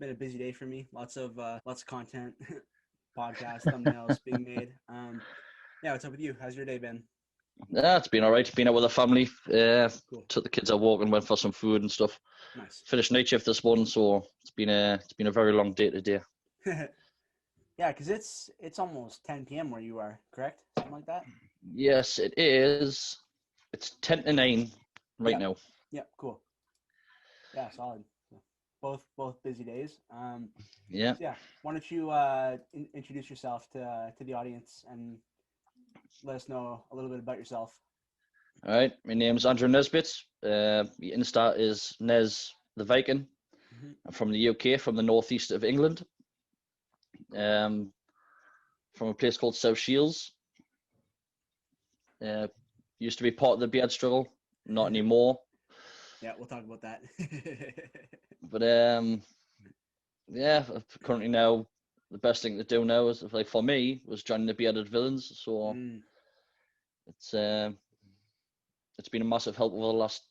been a busy day for me. Lots of content, podcast thumbnails being made. Yeah, what's up with you? How's your day been? Yeah, it's been all right. Been out with the family. Cool, Took the kids out walking, went for some food and stuff. nice. Finished night shift this morning, so it's been a very long day today. Yeah, because it's almost 10 p.m. where you are, correct? Something like that. Yes, it is. It's 10 to 9 right Yep, now. yep, cool. Yeah, solid. So, both busy days. Yeah. So yeah, why don't you introduce yourself to the audience and let us know a little bit about yourself. All right. My name's Andrew Nesbitt. The Insta is Nez The Viking. Hmm. I'm from the UK, from the northeast of England. Cool. Um, from a place called South Shields. Uh, used to be part of the Beard struggle, not anymore. Yeah, we'll talk about that. But yeah, currently now the best thing to do now is like for me was joining the Bearded Villains. So Mm, it's uh, it's been a massive help over the last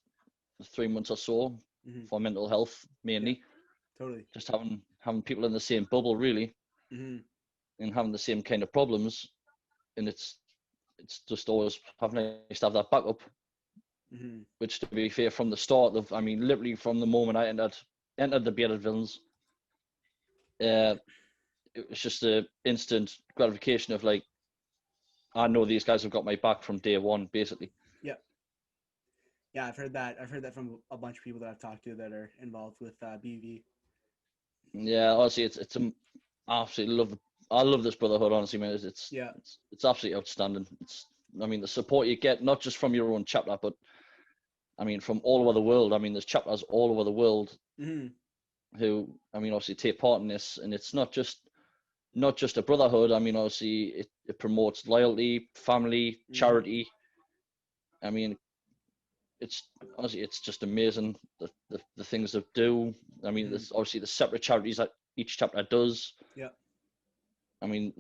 3 months or so hmm. for mental health Yeah, mainly. totally. Just having people in the same bubble really Hmm. and having the same kind of problems, and it's just always having nice to have that backup. Hmm. Which to be fair, from the start of, I mean, literally from the moment I entered the Bearded Villains, uh, it was just a instant gratification of like, I know these guys have got my back from day one, basically. Yeah, yeah. I've heard that. I've heard that from a bunch of people that I've talked to that are involved with BV. Yeah, honestly, I absolutely I love this brotherhood. Honestly, man, Yeah. it's absolutely outstanding. I mean, the support you get not just from your own chapter, but I mean, from all over the world. I mean, there's chapters all over the world Hmm. who, I mean, obviously take part in this, and it's not just a brotherhood. I mean, obviously, it promotes loyalty, family, Hmm. charity. I mean, it's honestly, it's just amazing the things they do. I mean, Hmm. there's obviously the separate charities that each chapter does. Yeah. I mean,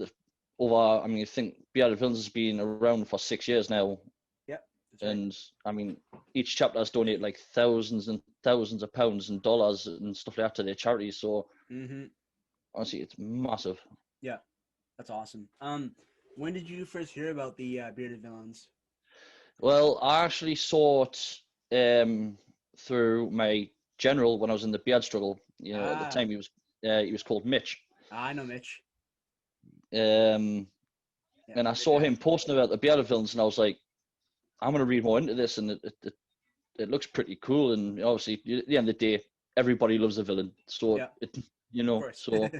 I mean, I think Bearded Villains has been around for 6 years now, Yeah. That's right. and I mean, each chapter has donated like thousands and thousands of pounds and dollars and stuff like that to their charities. So Hmm. honestly, it's massive. Yeah. That's awesome. When did you first hear about the bearded villains? Well, I actually saw it through my general when I was in the beard struggle. You know, at the Ah, time he was called Mitch. I know Mitch. Um, Yeah, and I great saw guy. him posting about the Bearded Villains, and I was like, I'm gonna read more into this, and it looks pretty cool. And obviously, at the end of the day, everybody loves a villain, so Yeah, it of course. so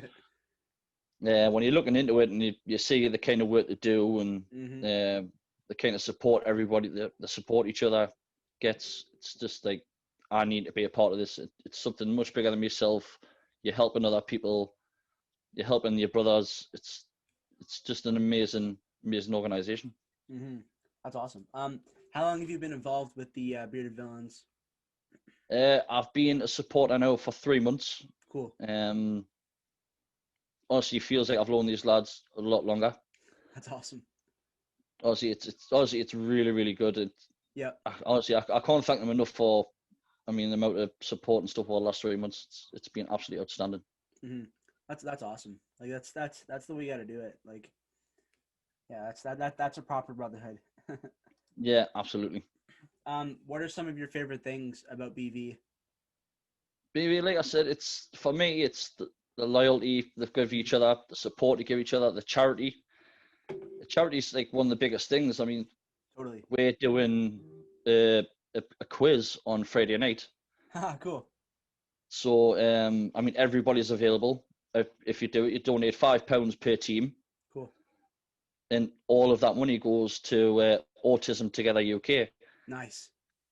when you're looking into it and you see the kind of work they do and Hmm. the kind of support everybody that support each other gets, it's just like I need to be a part of this. It's something much bigger than myself. You're helping other people. You're helping your brothers. It's just an amazing organization. Hmm. That's awesome. How long have you been involved with the bearded villains? I've been a supporter now for 3 months. Cool. Um, honestly, feels like I've known these lads a lot longer. That's awesome. Honestly, it's really good. Yeah. Honestly, I can't thank them enough for, I mean, the amount of support and stuff over the last 3 months. It's been absolutely outstanding. Hmm. That's awesome. Like that's the way you got to do it. Like yeah, that's a proper brotherhood. Yeah, absolutely. What are some of your favorite things about BV? Maybe, like I said, it's for me, it's the loyalty they give each other, the support they give each other, the charity. The charity is like one of the biggest things. I mean, Totally. we're doing a quiz on Friday night. Haha, cool. So, I mean, everybody's available. If you do it, you donate £5 per team, Cool. and all of that money goes to Autism Together UK. Nice.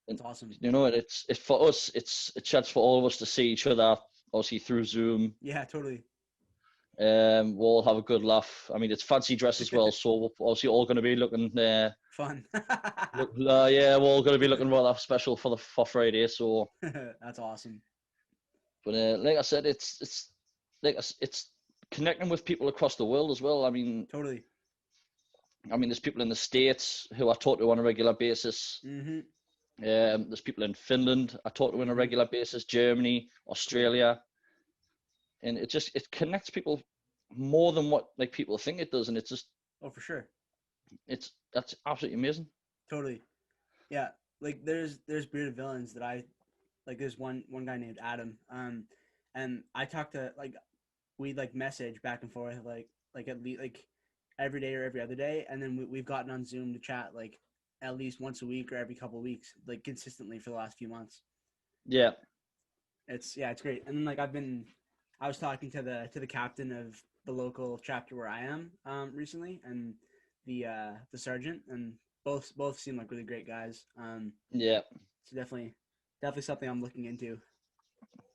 And That's awesome. it's for us. It's a chance for all of us to see each other, obviously through Zoom. Yeah, totally. We'll all have a good laugh. I mean, it's fancy dress as well, so we're obviously all going to be looking. Fun. Yeah, we're all going to be looking rather special for Friday. So, That's awesome. but like I said, it's connecting with people across the world as well. Totally. I mean, there's people in the States who I talk to on a regular basis. Mhm. There's people in Finland I talk to on a Mhm. regular basis, Germany, Cool. Australia. and it connects people more than what like people think it does, and it's just Oh, for sure. that's absolutely amazing. Totally. Yeah. Like there's bearded villains that I like. There's one guy named Adam. And I talk to like we like message back and forth like at least like every day or every other day, and then we've gotten on Zoom to chat like at least once a week or every couple of weeks, like consistently for the last few months. Yeah, It's great. And then like I was talking to the captain of the local chapter where I am recently, and the sergeant, and both seem like really great guys. yeah. So definitely something I'm looking into.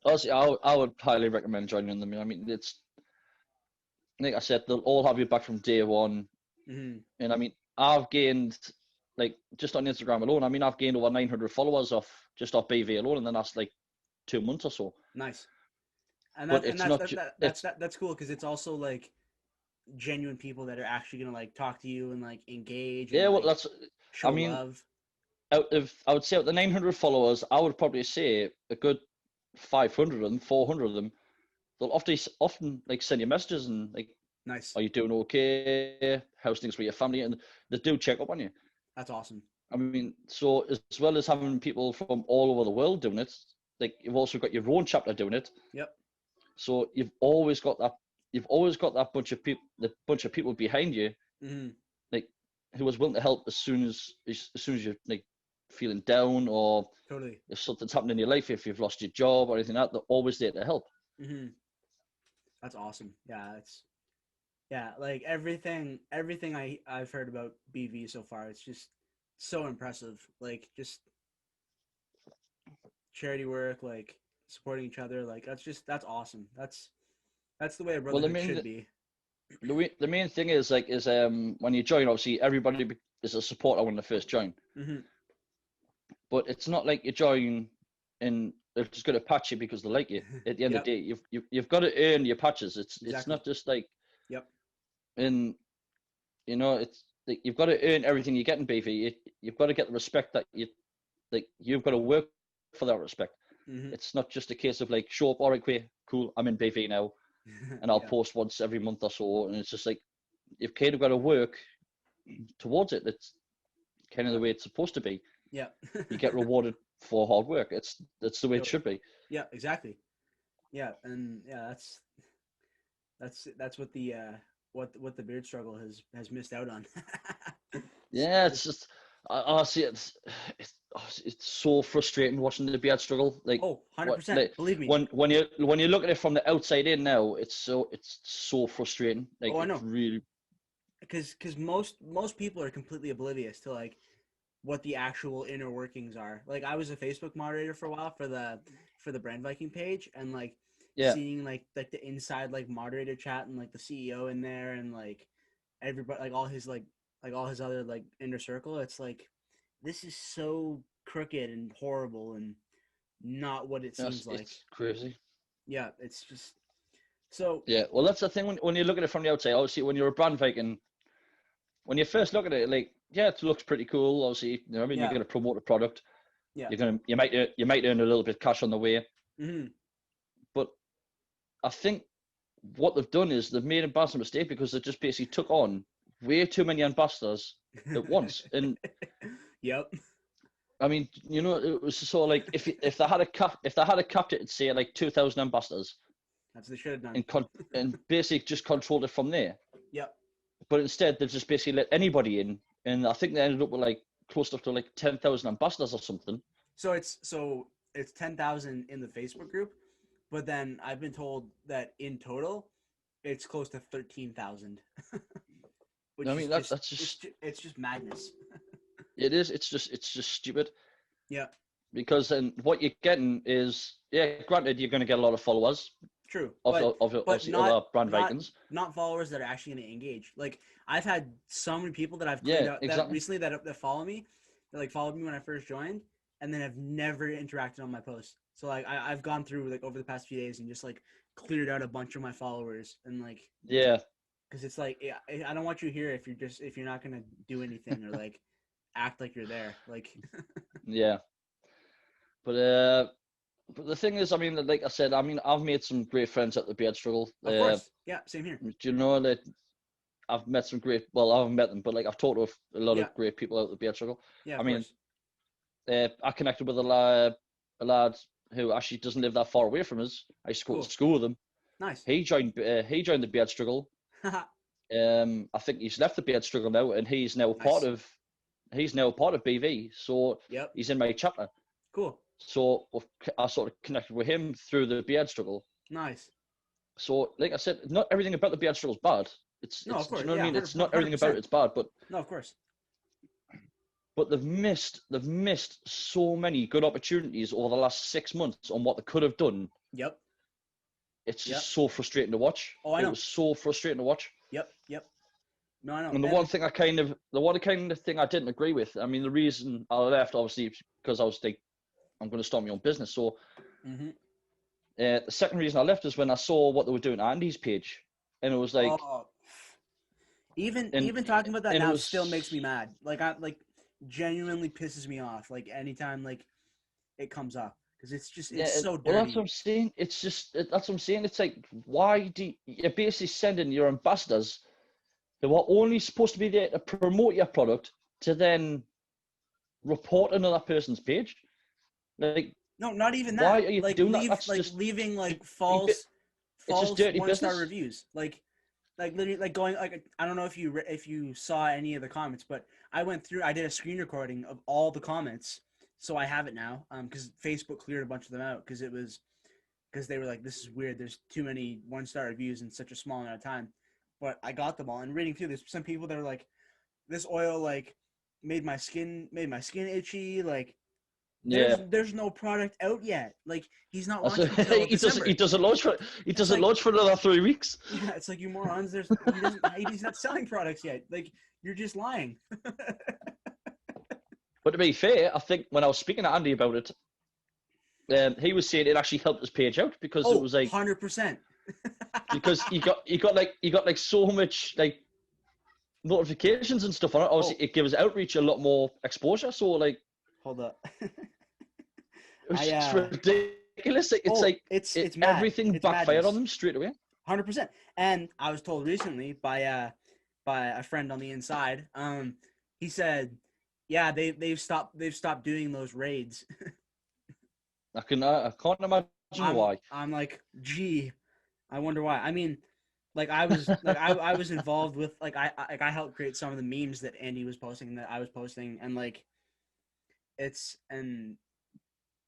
Honestly, I would highly recommend joining them. I mean, it's like I said, they'll all have you back from day one. Hmm. And I mean, I've gained like just on Instagram alone. I mean, I've gained over 900 followers off BV alone in the last like 2 months or so. Nice. And But and it's not it's that's cool because it's also like genuine people that are actually gonna like talk to you and like engage and yeah. Well, like that's I show mean, love. out of I would say out of the 900 followers, I would probably say a good 500 of them, 400 of them, they'll often like send you messages and like, Nice. are you doing okay? How's things with your family? And they do check up on you. That's awesome. I mean, so as well as having people from all over the world doing it, like you've also got your own chapter doing it. Yep. So you've always got that bunch of people behind you, Hmm. like who was willing to help as soon as you're like feeling down, or Totally. if something's happened in your life, if you've lost your job or anything like that, they're always there to help. Hmm. That's awesome. Yeah, it's yeah, like everything I've heard about BV so far, it's just so impressive. Like just charity work, like supporting each other, like that's awesome. That's the way a Well, the brotherhood main should be. the main thing is like is when you join, obviously everybody is a supporter when they first join, Hmm. but it's not like you join and they're just going to patch you because they like you. At the end of Yep. the day, you've got to earn your patches. It's Exactly. not just like Yep. in it's like you've got to earn everything you get in BV. You've got to get the respect that you've got to work for that respect. Hmm. It's not just a case of like show up, all right, cool, I'm in BV now, and I'll Yeah. post once every month or so, and it's just like you've kind of got to work towards it. It's kind of the way it's supposed to be. Yeah. You get rewarded for hard work. That's the way it Totally. should be. Yeah. Exactly. Yeah. And yeah, that's what the beard struggle has missed out on. Yeah, it's just I see it's so frustrating watching the Beard struggle. Like Oh, what 100%. like Believe me. when you look at it from the outside in now, it's so frustrating. Like Oh, I it's know. really Because most people are completely oblivious to like what the actual inner workings are. Like I was a Facebook moderator for a while for the Brand Viking page, and like yeah. seeing like the inside like moderator chat and like the CEO in there and like everybody like all his other like inner circle. It's like this is so crooked and horrible and not what it Yes, seems like. it's crazy. Yeah, it's just so Yeah, well, that's the thing when you look at it from the outside. Obviously, when you're a brand Viking, when you first look at it, like, yeah, it looks pretty cool. Obviously, I mean, you're yeah, going to promote a product. yeah. You might earn a little bit of cash on the way, Hmm. but I think what they've done is they've made a massive mistake because they just basically took on way too many ambassadors at once. And Yep. I mean, it was sort of like if they had a capped it at say like 2,000 ambassadors That's what they should have done. and basically just controlled it from there. Yep. But instead, they've just basically let anybody in, and I think they ended up with like close up to like 10,000 ambassadors or something. So it's 10,000 in the Facebook group, but then I've been told that in total it's close to 13,000, I which is mean, that's just it's just madness. it is. It's just stupid Yeah, because then what you're getting is, yeah, granted, you're going to get a lot of followers true, of but obviously other brand not Vikings. not followers that are actually going to engage. Like I've had so many people that I've cleared Yeah, out that exactly. recently that follow me, that like followed me when I first joined, and then have never interacted on my posts. So like I've gone through like over the past few days and just like cleared out a bunch of my followers and like Yeah, because it's like yeah, I don't want you here if you're not gonna do anything or like act like you're there. Like yeah. But But the thing is, I mean, like I said, I mean, I've made some great friends at the Beard Struggle. Of course. Yeah, same here. Do you know that I've met some great? Well, I haven't met them, but like I've talked to a lot Yeah. of great people out at the Beard Struggle. Yeah, I of mean, course. I connected with a lad who actually doesn't live that far away from us. I used to go to Cool. school with him. Nice. He joined the Beard Struggle. I think he's left the Beard Struggle now, and Nice. he's now part of BV. So Yep. he's in my chapter. Cool. So I sort of connected with him through the Beard Struggle. Nice. So, like I said, not everything about the Beard Struggle is bad. No, of Do course. you know what I Yeah, mean? It's not everything about 100%. it's bad, No, of course. but they've missed so many good opportunities over the last 6 months on what they could have done. Yep. It's Yep. just so frustrating to watch. Oh, I know. It was so frustrating to watch. Yep. Yep. No, I know. And the one kind of thing I didn't agree with. I mean, the reason I left, obviously, because I was like, I'm going to start my own business. So Mm-hmm. the second reason I left is when I saw what they were doing on Andy's page, and it was like, Oh, even and even talking about that and it now was still makes me mad. Like I like genuinely pisses me off. Like anytime like it comes up because it's so well, that's what dirty. I'm saying. That's what I'm saying. It's like, why do you're basically sending your ambassadors who are only supposed to be there to promote your product to then report another person's page? Like, No, not even why that. are you Like doing that? That's just leaving like it's just false dirty 1-star business. reviews. Like literally like going like I don't know if you saw any of the comments, but I did a screen recording of all the comments, so I have it now. Because Facebook cleared a bunch of them out because they were like, this is weird. There's too many 1-star reviews in such a small amount of time. But I got them all and reading through. There's some people that are like, this oil like made my skin itchy. Like Yeah. there's no product out yet. Like he's not So launching until he December. It's doesn't like launch for another 3 weeks. yeah, it's like you morons. He's not selling products yet. Like you're just lying. But to be fair, I think when I was speaking to Andy about it, he was saying it actually helped his page out because it Oh, was like 100%. because he got like so much like notifications and stuff on it. Obviously, Oh, it gives outreach a lot more exposure. So like hold up. it was I just ridiculous. It's oh, like it's mad. everything It's backfired on madness. them straight away. 100%. And I was told recently by a friend on the inside. He said, yeah, they've stopped doing those raids. I can't imagine why. I'm like, gee, I wonder why. I mean, I was involved with I helped create some of the memes that Andy was posting and that I was posting, and like and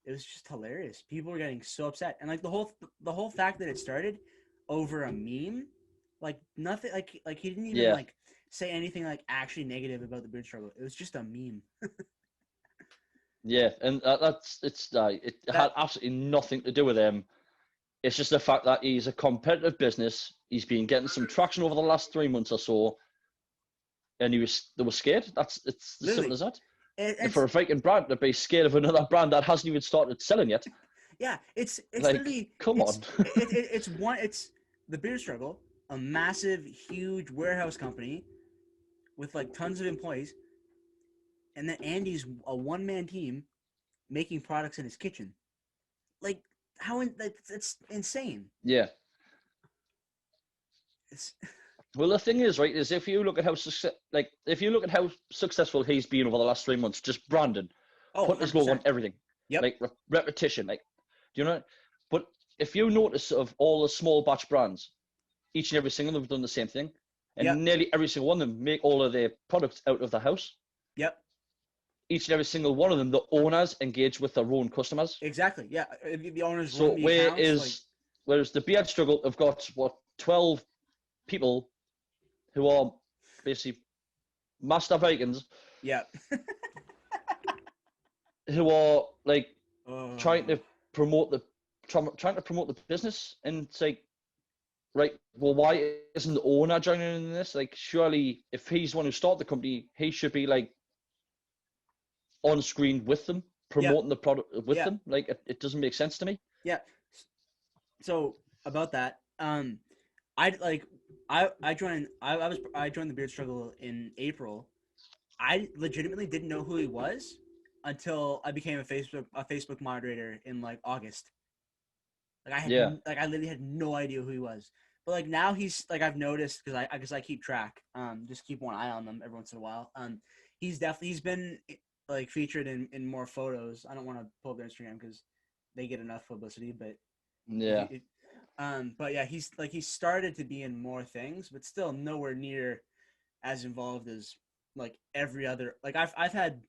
it was just hilarious. People were getting so upset, and like the whole fact that it started over a meme, like nothing, like he didn't even Yeah. like say anything like actually negative about the beard struggle. It was just a meme. Yeah, and it had That absolutely nothing to do with him. It's just the fact that he's a competitive business. He's been getting some traction over the last 3 months or so, and they were scared. It's as simple literally, as that. And it's for a Viking brand to be scared of another brand that hasn't even started selling yet, yeah, it's like, literally come on. it's the beard struggle, a massive, huge warehouse company with like tons of employees, and then Andy's a one-man team making products in his kitchen. Like it's insane. Yeah. It's Well, the thing is, right, is if you look at how successful he's been over the last 3 months, just branding, oh, putting his logo on 100%. everything, Yep. like repetition, like, do you know? But if you notice of all the small batch brands, each and every single of them have done the same thing, Yep. and nearly every single one of them make all of their products out of the house. Yep. Each and every single one of them, the owners engage with their own customers. Exactly. Yeah. The owners So run the accounts. whereas the Beard Struggle have got what 12 people who are basically master Vikings Yeah. who are like Uh, trying to promote the business, and it's like, right, well, why isn't the owner joining in this? Like, surely if he's the one who started the company, he should be like on screen with them, yeah. promoting the product with Yeah. them. Like, it doesn't make sense to me. Yeah. So about that, I joined I joined the beard struggle in April. I legitimately didn't know who he was until I became a Facebook moderator in like August. Like Yeah, I literally had no idea who he was. But like now he's like I've noticed because I keep track, just keep one eye on them every once in a while. He's been like featured in more photos. I don't want to pull up their Instagram because they get enough publicity, but if yeah, you, but yeah, he's started to be in more things, but still nowhere near as involved as like every other. Like I've had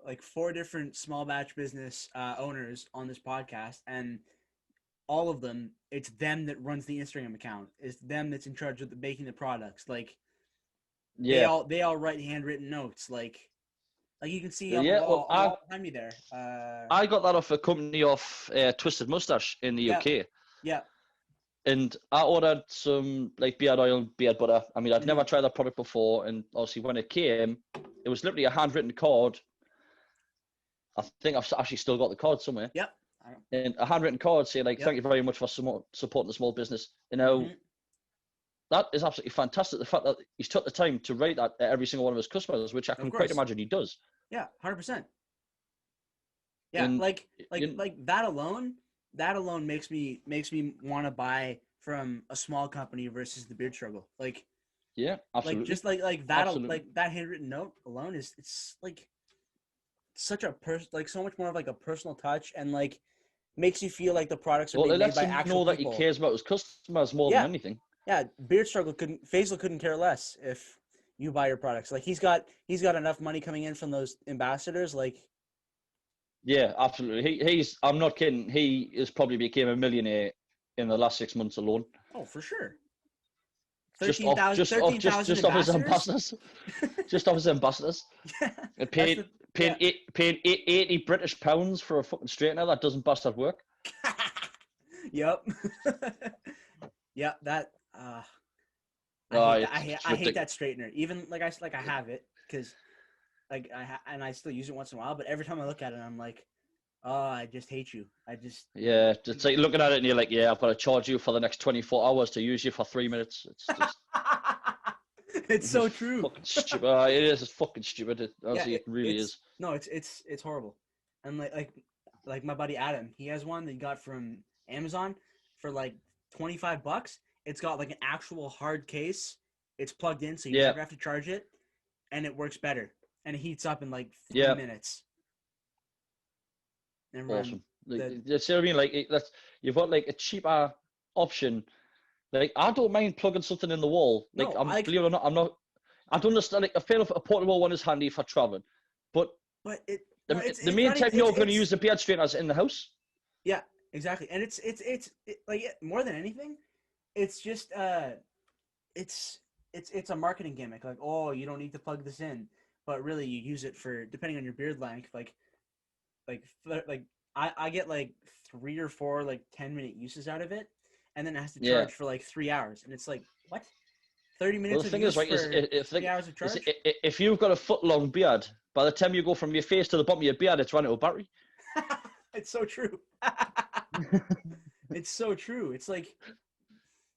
like 4 different small batch business owners on this podcast, and all of them, it's them that runs the Instagram account. It's them that's in charge of making the products. Like yeah, they all write handwritten notes. Like you can see yeah. Well, on the I wall behind me there. I got that off a company off Twisted Mustache in the Yeah, UK. yeah, And I ordered some like beard oil and beard butter. I mean, I'd mm-hmm, never tried that product before, and obviously when it came, it was literally a handwritten card. I think I've actually still got the card somewhere, yep, and a handwritten card saying like, yep, "Thank you very much for supporting the small business." You know, mm-hmm, that is absolutely fantastic. The fact that he's took the time to write that at every single one of his customers, which I of can quite course, imagine he does. yeah, 100%. Yeah, And you, like that alone makes me want to buy from a small company versus the beard struggle. yeah, Like absolutely, just absolutely. like that handwritten note alone is it's like such a like so much more of like a personal touch, and like makes you feel like the products are Well, being it made lets by him actual know that he people. cares about his customers more than Yeah, anything. yeah. Beard struggle couldn't Faisal couldn't care less if you buy your products. Like he's got enough money coming in from those ambassadors. Like Yeah, absolutely. He's. I'm not kidding. He has probably became a millionaire in the last 6 months alone, oh for sure, just off, just off, 13,000 just off his ambassadors. ambassadors, just off his ambassadors, Yeah, and that's the yeah. paying 80 British pounds for a fucking straightener that doesn't bastard work. Yep. Yep. That I Oh, hate that. it's I hate that ridiculous. straightener. Even like I have it because like and I still use it once in a while. But every time I look at it, I'm like, oh, I just hate you. I just Yeah, it's like looking at it and you're like, yeah, I've got to charge you for the next 24 hours to use you for 3 minutes. It's just, it's it's just so true. fucking stupid. It is. It's fucking stupid. Yeah, Honestly, it really it's is. no, it's horrible. And like my buddy Adam, he has one that he got from Amazon for like $25. It's got like an actual hard case. It's plugged in, so you Yeah, never have to charge it, and it works better. And it heats up in like three yeah. minutes. And run Awesome. Like, the you see what I mean? Like that's you've got like a cheaper option. Like I don't mind plugging something in the wall. Like no, I'm I believe it or not, I'm not. I don't understand. Like I feel if a portable one is handy for traveling, but but it no, the it's main not time even you're going to use it's the beard straighteners in the house. yeah, exactly. And like more than anything, it's just it's a marketing gimmick. Like, oh, you don't need to plug this in, but really you use it for depending on your beard length. Like like I get like 3 or 4 like 10-minute uses out of it, and then it has to Yeah. charge for like 3 hours, and it's like what 30 Well, minutes the of thing is, use right, is for if 3 hours of charge. if you've got a foot long beard, by the time you go from your face to the bottom of your beard, it's run out of battery. It's so true. It's so true. It's like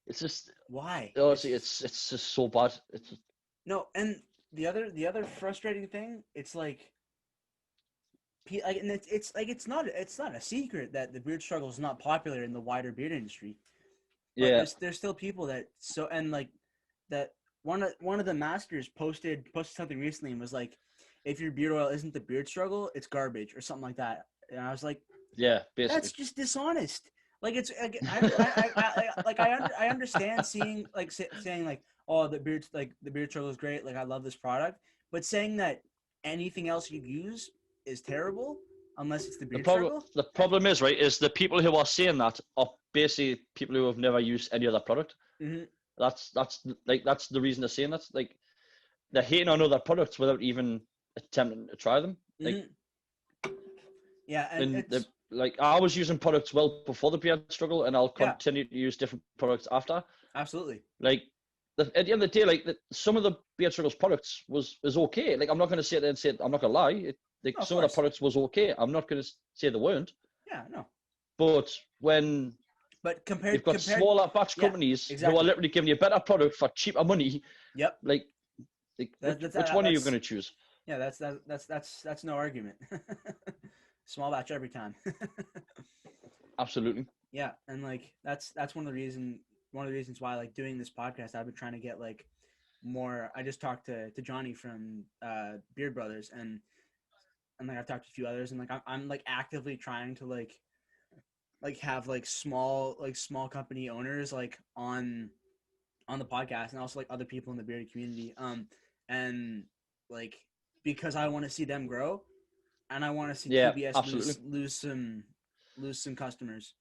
It's just why honestly, it's just so bad. It's no, and the other frustrating thing, it's like and it's like it's not a secret that the beard struggle is not popular in the wider beard industry, but yeah, there's still people that so and like that one of the masters posted something recently and was like, if your beard oil isn't the beard struggle, it's garbage or something like that, and I was like, yeah, that's basically. just dishonest. Like it's like I understand seeing like saying like, oh, the beard struggle is great, like I love this product, but saying that anything else you use is terrible unless it's the beard struggle. The That's problem is, right, is the people who are saying that are basically people who have never used any other product. mm-hmm, That's the reason they're saying that. Like they're hating on other products without even attempting to try them. Like mm-hmm. Yeah, and and the it's like I was using products well before the beard struggle, and I'll yeah, continue to use different products after. absolutely. Like at the end of the day, like some of the beard struggles products is okay. Like I'm not going to sit there and say I'm not going to lie. Like No, of some of the course. products was okay. I'm not going to say they weren't. Yeah, no. But when But you've got compared, smaller batch yeah, companies who are exactly. literally giving you better product for cheaper money, Yep. like That's which one are you going that's to choose? Yeah, that's no argument. Small batch every time. Absolutely. Yeah, and like that's one of the reasons why like doing this podcast, I've been trying to get like more. I just talked to Johnny from Beard Brothers, and like I've talked to a few others, and like I'm like actively trying to like have like small company owners like on the podcast, and also like other people in the bearded community, and like because I want to see them grow, and I want to see Yeah, TBS absolutely. lose some customers,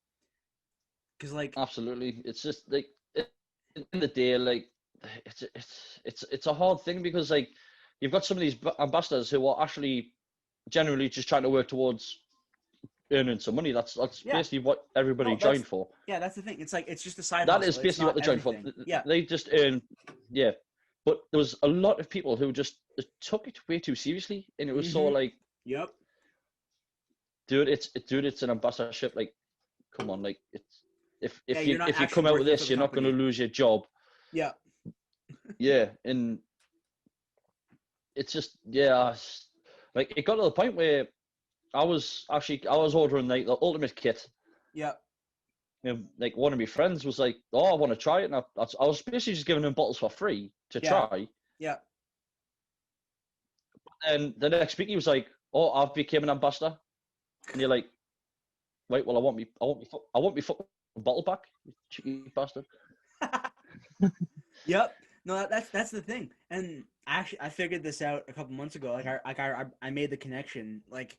because like Absolutely. It's just like in the day, like it's a hard thing because like you've got some of these ambassadors who are actually generally just trying to work towards earning some money. That's yeah, basically what everybody no, that's joined for. yeah, that's the thing. It's like it's just a side That hustle. is It's basically what not they joined for. everything. Yeah. They just earn, yeah. But there was a lot of people who just took it way too seriously, and it was so Mm-hmm. like, Yep. dude, it's an ambassadorship. Like, come on, like it's Yeah, you're not if you actually come out with working for this, the you're not going to company. lose your job. Yeah. Yeah, and it's just yeah, like it got to the point where I was ordering like the ultimate kit. Yeah. And like one of my friends was like, "Oh, I want to try it," and I was basically just giving them bottles for free to Yeah. try. Yeah. And the next week he was like, "Oh, I've become an ambassador," and you're like, "Right, well, I want me fucking bottle back, you cheeky bastard." Yep. No, that's the thing. And actually, I figured this out a couple months ago. I made the connection. Like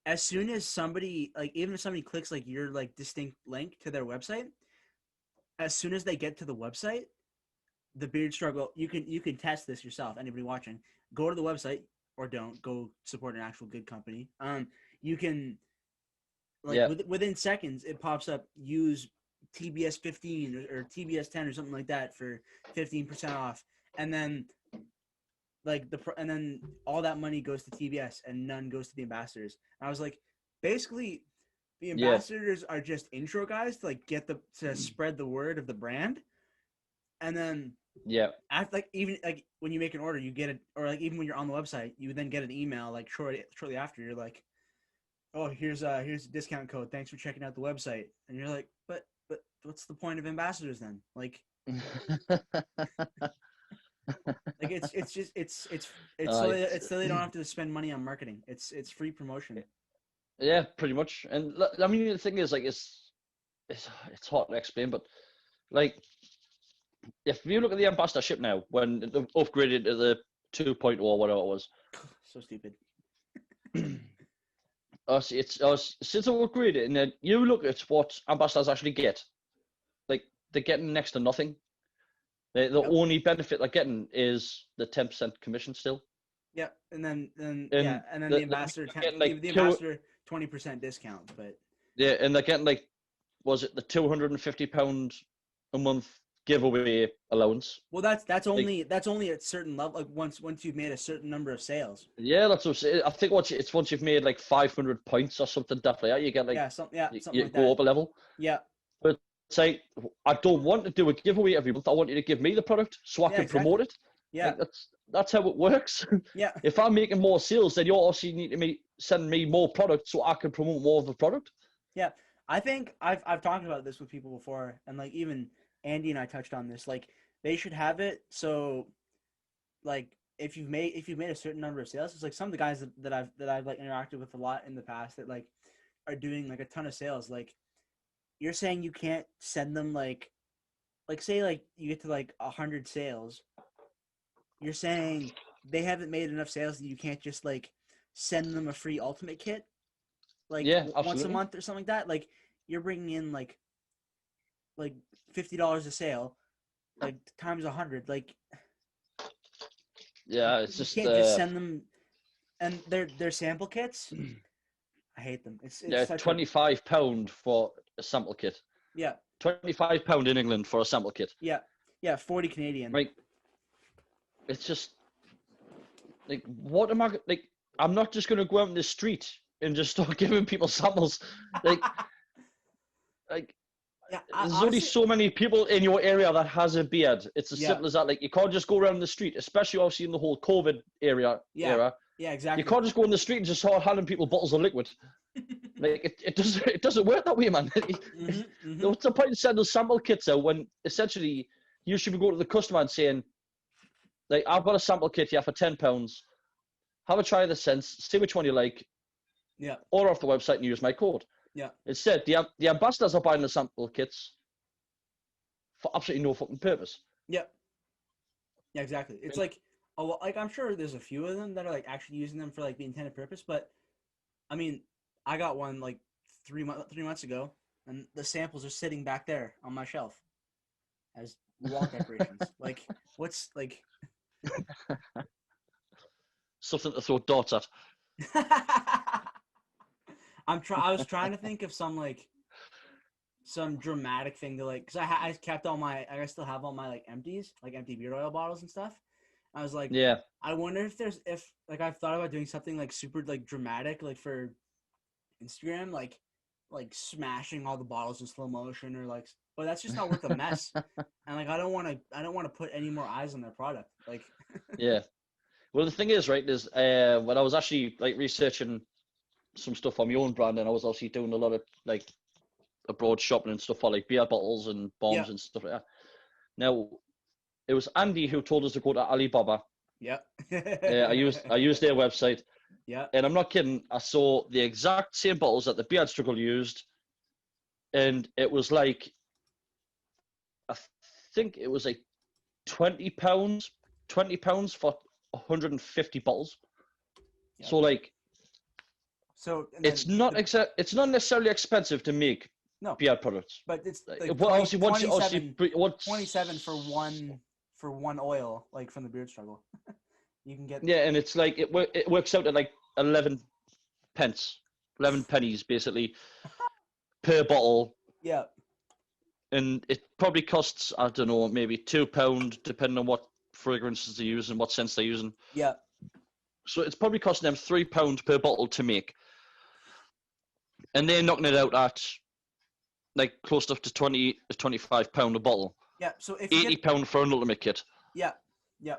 as soon as somebody like even if somebody clicks like your like distinct link to their website, as soon as they get to the website, the beard struggle. You can test this yourself. Anybody watching, go to the website or don't go support an actual good company. You can like Yeah, within seconds it pops up use TBS 15 or TBS 10 or something like that for 15% off, and then and then all that money goes to TBS and none goes to the ambassadors. And I was like, basically, the yeah, ambassadors are just intro guys to like get the to spread the word of the brand, and then yeah, after like even like when you make an order, you get it, or like even when you're on the website, you then get an email like shortly after. You're like, oh, here's a discount code. Thanks for checking out the website. And you're like, but what's the point of ambassadors then? Like it's just it's so they don't have to spend money on marketing. It's free promotion. yeah, pretty much. And I mean, the thing is, like, it's hard to explain, but like, if you look at the ambassadorship now, when they've upgraded to the 2.0 or whatever it was, So stupid. since they've upgraded, and then you look at what ambassadors actually get, like they're getting next to nothing. The Yep. only benefit they're getting is the 10% commission still, Yep. And then yeah, and and then the, the, they're getting like the two, ambassador 20% discount. But yeah, and they're getting like, was it the £250 a month giveaway allowance? well, Like, that's only at certain level. Like once you've made a certain number of sales. yeah, that's what I'm saying. I think once you've made like 500 points or something definitely, yeah, you get like Yeah, something you like go that. up a level. Yeah. But it's like, I don't want to do a giveaway every month. I want you to give me the product so I Yeah. can promote Exactly. it. Yeah. Like that's how it works. Yeah. If I'm making more sales, then you also need to send me more product so I can promote more of the product. Yeah, I think I've talked about this with people before, and like even Andy and I touched on this. Like they should have it so like if you've made a certain number of sales, it's like some of the guys that I've like interacted with a lot in the past that like are doing like a ton of sales. Like you're saying you can't send them like say like you get to like 100 sales. You're saying they haven't made enough sales that you can't just like send them a free ultimate kit like Yeah, once a absolutely. month or something like that. Like you're bringing in like $50 a sale, like times 100. Like Yeah, it's you just can't just send them and their sample kits. I hate them. It's yeah, such a £25 for a sample kit. yeah £25 in England for a sample kit. yeah yeah 40 Canadian. Like, it's just like, what am I like? I'm not just gonna go out in the street and just start giving people samples. Like, like Yeah, There's only honestly, so many people in your area that has a beard. It's as yeah, simple as that. Like, you can't just go around the street, especially obviously in the whole COVID yeah, era. yeah, You exactly. can't just go in the street and just start handing people bottles of liquid. Like, it doesn't work that way, man. Hmm. Hmm. What's the point of sending sample kits out when essentially you should be going to the customer and saying, like, I've got a sample kit here for £10. Have a try of the scents, see which one you like, Yeah, order off the website and use my code. yeah, Instead, the ambassadors are buying the sample kits for absolutely no fucking purpose. yeah, yeah, exactly. It's like, oh, like I'm sure there's a few of them that are like actually using them for like the intended purpose, but I mean, I got one like 3 months ago, and the samples are sitting back there on my shelf as wall decorations. Like, what's like? Something to throw darts at. I was trying to think of some dramatic thing to like, because I kept all my, I still have all my like empties, like empty beard oil bottles and stuff. I was like, Yeah. I wonder if like I've thought about doing something like super like dramatic, like for Instagram, like smashing all the bottles in slow motion or like, but that's just not worth the mess. And like I don't want to put any more eyes on their product. Like, Yeah. Well, the thing is, right, is when I was actually like researching some stuff on my own brand, and I was obviously doing a lot of like abroad shopping and stuff for like beer bottles and yeah, bombs and stuff like that. Now, it was Andy who told us to go to Alibaba. yeah, I used their website, yeah. and I'm not kidding. I saw the exact same bottles that the Beard Struggle used, and it was like I think it was like £20, £20 for 150 bottles. Yep. So like, So and it's then it's not necessarily expensive to make no, beer products. but it's Like, like well, 20, obviously once you obviously 27, 27 once for one oil, like from the beard struggle. You can get yeah, and it's like it works out at like 11 pence, 11 pennies basically per bottle, yeah, and it probably costs, I don't know, maybe £2 depending on what fragrances they use and what scents they're using. yeah. So it's probably costing them £3 per bottle to make, and they're knocking it out at like close to £25 a bottle, Yeah. So if you get £80 for an ultimate kit. yeah, yeah.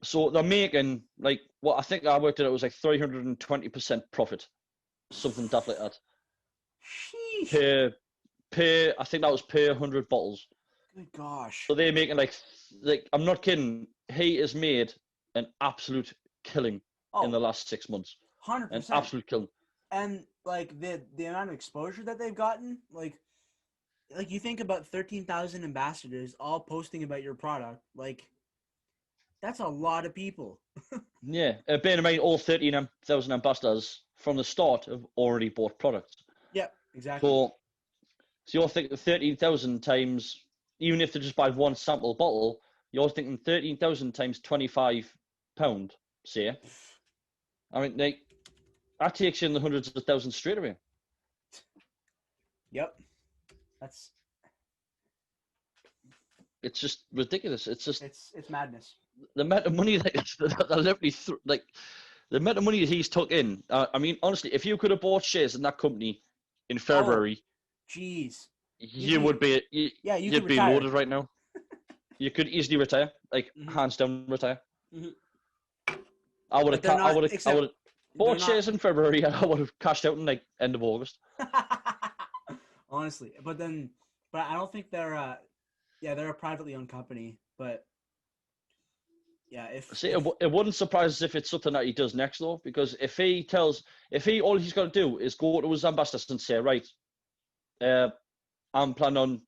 So they're making like what I think I worked it out was like 320% profit, something daft like that Sheesh. per I think that was per 100 bottles. Good gosh. So they're making like I'm not kidding. He has made an absolute killing in Oh, the last 6 months. An 100%. absolute killing. And like the amount of exposure that they've gotten, like you think about 13,000 ambassadors all posting about your product, like that's a lot of people. Yeah, bear in mind all 13,000 ambassadors from the start have already bought products. Yep, exactly. So you're thinking 13,000 times, even if they just buy one sample bottle, you're thinking 13,000 times £25, say. I mean, like, that takes you in the hundreds of thousands straight away. Yep. That's It's just ridiculous. It's just it's madness. the amount of money that literally like the amount of money that he's took in. I mean, honestly, if you could have bought shares in that company in Oh, February, jeez. You'd you be would be yeah, you could you'd be retire. loaded right now. You could easily retire, like Hmm. hands down retire. Hmm. I would But they're have not I except would have they're bought not shares in February and I would have cashed out in like end of August. honestly. But I don't think they're yeah, they're a privately owned company, but yeah, See, if it wouldn't surprise us if it's something that he does next though, because if he all he's got to do is go to his ambassadors and say, right, uh, I'm planning on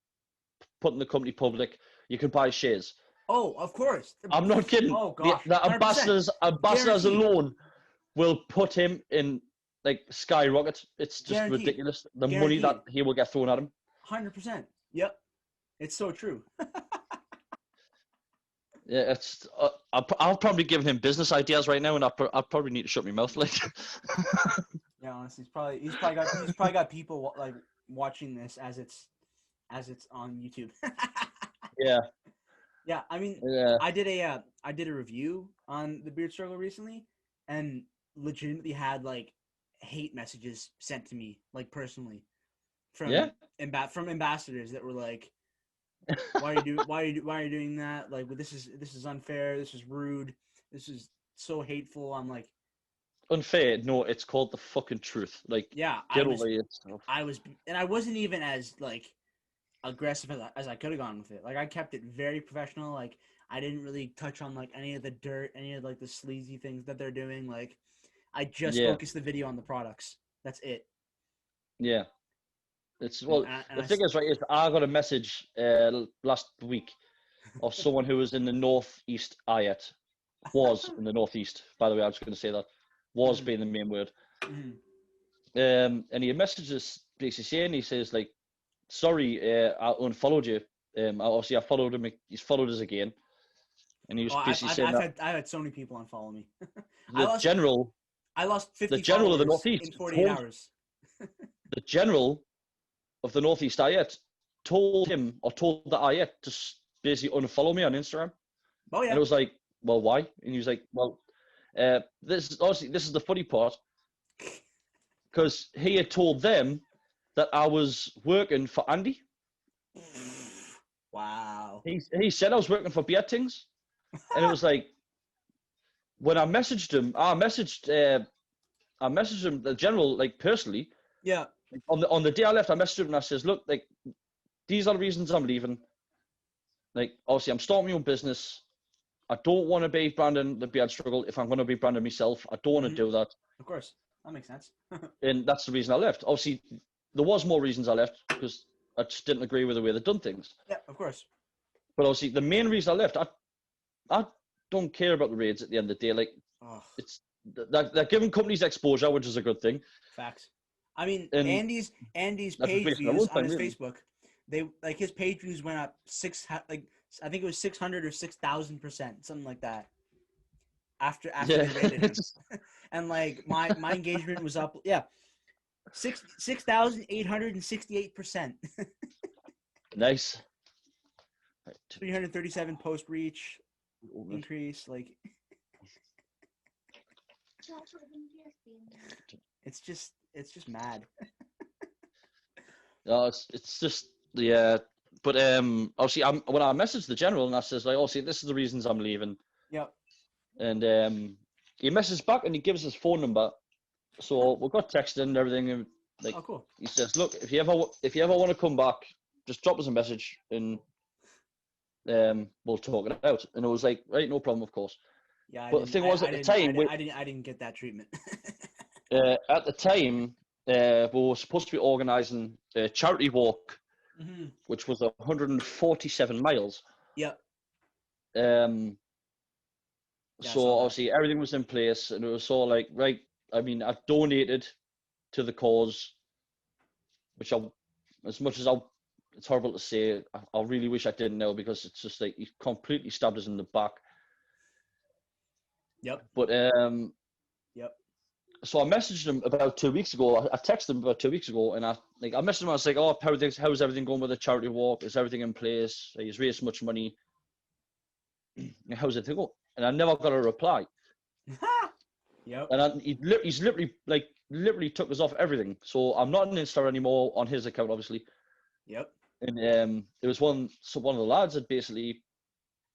putting the company public. You can buy shares. oh, of course. I'm not kidding. Oh The, gosh. the 100%. ambassadors Guaranteed. alone will put him in like skyrocket. It's just Guaranteed. ridiculous. The money that Guaranteed. he will get thrown at him. 100%. Yep. It's so true. Yeah, it's. I'll probably give him business ideas right now, and I'll probably need to shut my mouth. Like, Yeah, honestly, he's probably got people like watching this as it's on YouTube. yeah, Yeah, I mean, yeah, I did a review on the Beard Struggle recently, and legitimately had like hate messages sent to me, like personally, Yeah. From ambassadors that were like, why are you doing that? Like, this is unfair. This is rude. This is so hateful. I'm like, Unfair? No, it's called the fucking truth. Like, yeah, get over it. and I wasn't even as like aggressive as I could have gone with it. Like, I kept it very professional. Like, I didn't really touch on like any of the dirt, any of like the sleazy things that they're doing. Like, I just Yeah, focused the video on the products. That's it. yeah. It's And, well, and the thing is, right, is I got a message last week of someone who was in the northeast. Yet was in the northeast. By the way, I was going to say that was being the main word. And he messaged us basically saying, he says like, sorry, I unfollowed you. Obviously I followed him. He's followed us again, and he was Oh, basically saying that I've had so many people unfollow me. the general, I lost the 50 general of the followers in northeast 48 told hours. the general of the northeast Ayet told him or told the Ayet to basically unfollow me on Instagram, Oh and yeah. it was like, well, why? And he was like, well, this is the funny part, because he had told them that I was working for Andy. Wow. He said I was working for Beardsman, and it was like, when I messaged him, I messaged him the general, like, personally. Yeah. On the day I left, I messaged him and I says, look, like, these are the reasons I'm leaving. Like, obviously, I'm starting my own business. I don't want to be Brandon the Beard Struggle if I'm going to be Brandon myself. I don't want to do that. Of course. That makes sense. And that's the reason I left. Obviously, there was more reasons I left because I just didn't agree with the way they'd done things. Yeah, of course. But obviously, the main reason I left, I don't care about the raids at the end of the day. Like, it's they're giving companies exposure, which is a good thing. Facts. I mean, And Andy's that's page basically views one on thing, his really. Facebook, they like his page views went up I think it was 600 or 6,000%, something like that. After Yeah. they rated him, and like my engagement was up, yeah, 6,868%. Nice. 337 post reach increase. Like, it's just mad. No, it's just yeah. But obviously, when I messaged the general and I says like, obviously, this is the reasons I'm leaving. Yep. And he messaged back and he gives his phone number. So we got texting and everything. And like, Oh, cool. he says, look, if you ever want to come back, just drop us a message and we'll talk it out. And it was like, right, no problem, of course. Yeah, But the thing was, at the time, I didn't get that treatment. at the time, we were supposed to be organising a charity walk, which was 147 miles. Yep. So obviously everything was in place, and it was all like, right. I mean, I donated to the cause, which as much as it's horrible to say, I really wish I didn't know, because it's just like he completely stabbed us in the back. Yep. But Yep. so I messaged him about 2 weeks ago. I texted him about 2 weeks ago, and I messaged him. I was like, "Oh, how's everything going with the charity walk? Is everything in place? He's raised much money. How's it going?" And I never got a reply. Yep. And he's literally took us off everything. So I'm not on Insta anymore on his account, obviously. Yep. And there was one of the lads had basically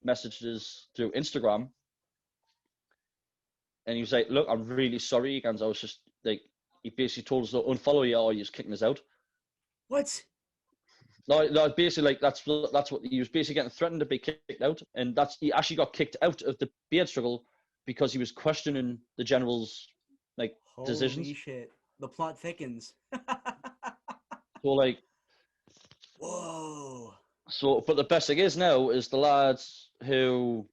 messaged us through Instagram, and he was like, "Look, I'm really sorry." And I was just like, he basically told us to unfollow you or he's kicking us out. What? No, basically, like that's what he was basically getting threatened to be kicked out, and he actually got kicked out of the beard struggle because he was questioning the general's like decisions. Holy shit! The plot thickens. So like, whoa. So, but the best thing is now is the lads who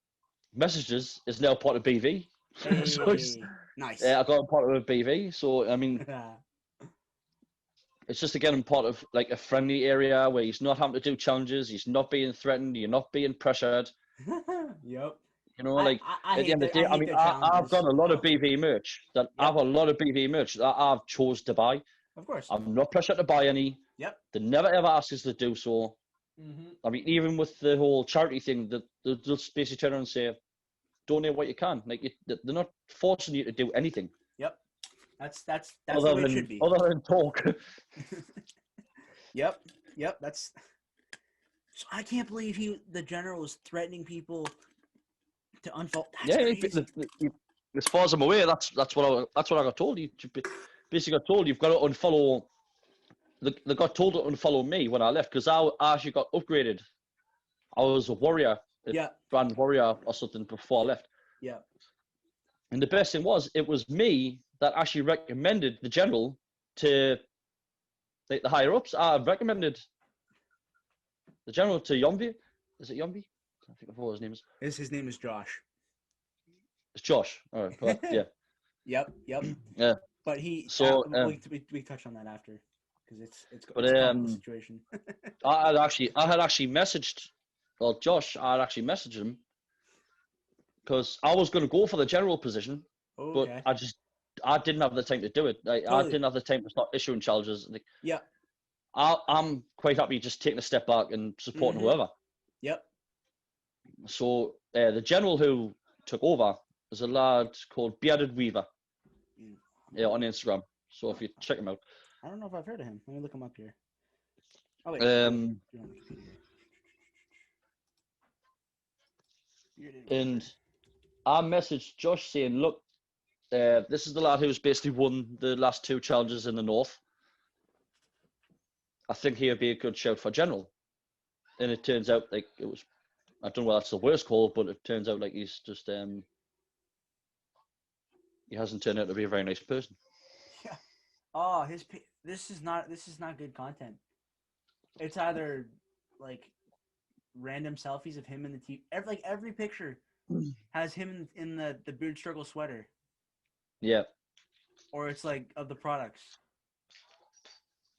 messages is now part of BV. Hey, So nice. I got him part of BV. So I mean, it's just to get him part of like a friendly area where he's not having to do challenges. He's not being threatened. You're not being pressured. Yep. You know, like I at the end of the day, I mean, I've got a lot of BV merch that I have a lot of BV merch that I've chose to buy. Of course. I'm not pressured to buy any. Yep. They never ever ask us to do so. I mean, even with the whole charity thing, they'll just basically turn around and say, donate what you can. Like, they're not forcing you to do anything. Yep. That's the way it should be. Other than talk. Yep. That's. So I can't believe the general was threatening people to unfold. That's Yeah, crazy. as far as I'm aware, that's what I got told. You basically got told you've got to unfollow. They got told to unfollow me when I left because I actually got upgraded. I was a warrior, a Yeah. brand warrior or something before I left. Yeah. And the best thing was, it was me that actually recommended the general to like the higher ups. I recommended the general to Yombi. Is it Yombi? I think what his name is. His name is Josh. It's Josh. All right, well, yeah, Yep. yeah. But he, So, we touch on that after because but it's a comical situation. I had actually messaged, well, Josh. I had actually messaged him because I was going to go for the general position, but Okay. I didn't have the time to do it. Like, I Totally. didn't have the time to start issuing challenges. Like, Yeah. I'm quite happy just taking a step back and supporting whoever. Yep. So the general who took over is a lad called Bearded Weaver, on Instagram. So if you check him out, I don't know if I've heard of him. Let me look him up here. Oh wait. um, You're on Wikipedia. Bearded and Weaver. I messaged Josh saying, look, this is the lad who's basically won the last two challenges in the north. I think he'd be a good shout for general. And it turns out like it was. I don't know whether that's the worst call, but it turns out like he's just he hasn't turned out to be a very nice person. Yeah. Oh, this is not good content. It's either like random selfies of him in the TV. Every picture has him in the beard struggle sweater, Yeah, or it's like of the products.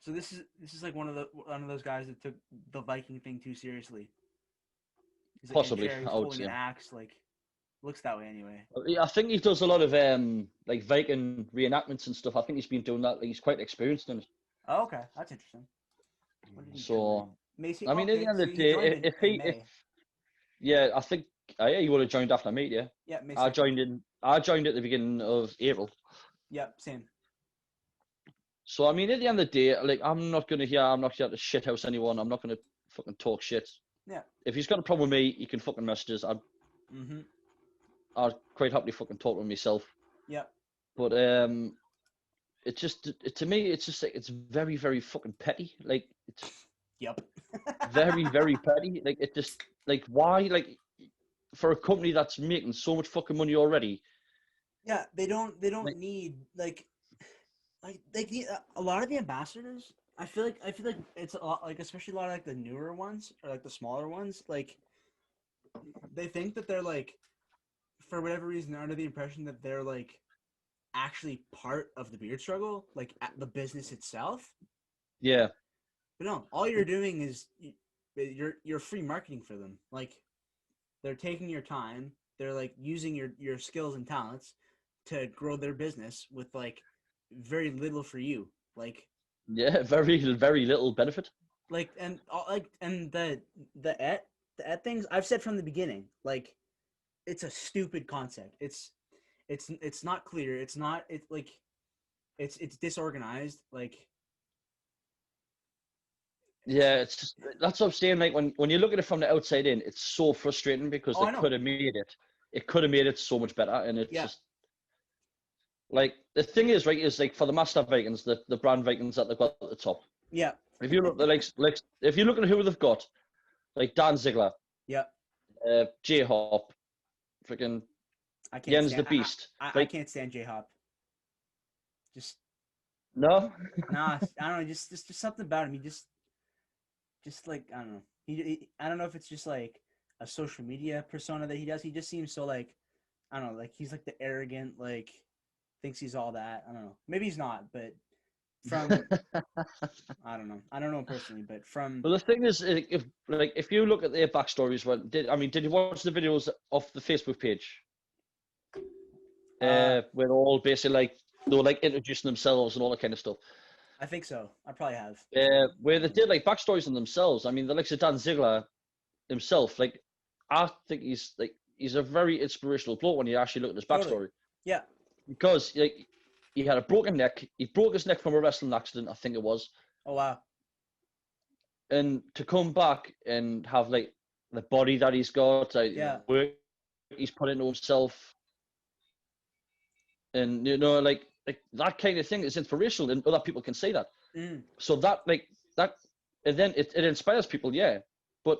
So this is like one of those guys that took the Viking thing too seriously. He's like in a possibly. chair, he's I would holding say. an axe. Like looks that way anyway. I think he does a lot of like Viking reenactments and stuff. I think he's been doing that. Like, he's quite experienced in it. Oh, okay, that's interesting. When did he join? So, Macy. I mean, at the Okay, end so of the he joined day, if in he, if May. yeah, I think yeah, he would have joined after me. Yeah, Yeah, May 2nd. I joined at the beginning of April. Yep, same. So I mean, at the end of the day, like I'm not here to shithouse anyone. I'm not gonna fucking talk shit. Yeah. If he's got a problem with me, he can fucking message us. Mm-hmm. I'd quite happily fucking talk with myself. Yep. But to me, it's just like it's very very fucking petty. Like it's Yep. very very petty. Like it just like why like for a company that's making so much fucking money already. Yeah, they don't Like need a lot of the ambassadors. I feel like it's a lot like especially a lot of like the newer ones or like the smaller ones. Like they think that they're like for whatever reason they're under the impression that they're like actually part of the beard struggle, like at the business itself. yeah But no, all you're doing is you're free marketing for them. Like they're taking your time. They're like using your skills and talents to grow their business with like very little for you. yeah very very little benefit. And the et things I've said from the beginning. Like it's a stupid concept. It's not clear. It's not it's like it's disorganized. Like Yeah, it's just, that's what I'm saying. Like when you look at it from the outside in, it's so frustrating because oh they I know. could have made it. It could have made it so much better, and it's Yeah. just like the thing is, right? Is like for the Master Vikings, the brand Vikings that they've got at the top. Yeah. If you look at like if you look at who they've got, like Dan Ziegler, Yeah. J Hop, freaking I can't Jens stand the Beast. I Like can't stand J Hop. Just no, nah, I don't know, just something about him. He just like I don't know. I don't know if it's just like a social media persona that he does. He just seems so like I don't know, like he's like the arrogant, like thinks he's all that. I don't know. Maybe he's not, but from I don't know. I don't know him personally, but from But the thing is, if you look at their backstories, did you watch the videos off the Facebook page? uh Where they're all basically like they were like introducing themselves and all that kind of stuff. I think so. I probably have. Where they did like backstories on themselves. I mean, the likes of Dan Ziegler himself, like I think he's a very inspirational bloke when you actually look at his Totally. backstory. Yeah. Because like he had a broken neck. He broke his neck from a wrestling accident, I think it was. Oh wow. and to come back and have like the body that he's got, like Yeah. work he's put into himself, and like that kind of thing is inspirational, and other people can see that. Mm. So that that, and then it inspires people, yeah. But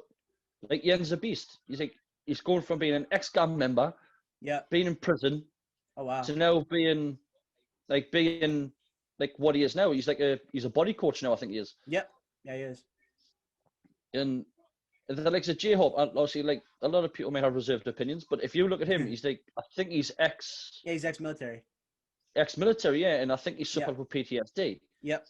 like Jens the Beast, he's going from being an ex-gang member, Yeah. being in prison, Oh wow. to now being like what he is now. He's a body coach now, I think he is. Yep. Yeah, he is. And the likes of J-Hope, obviously, like a lot of people may have reserved opinions, but if you look at him, he's like, I think he's Yeah, he's ex-military. ex-military, yeah, and I think he's Yeah. suffered with PTSD. Yep.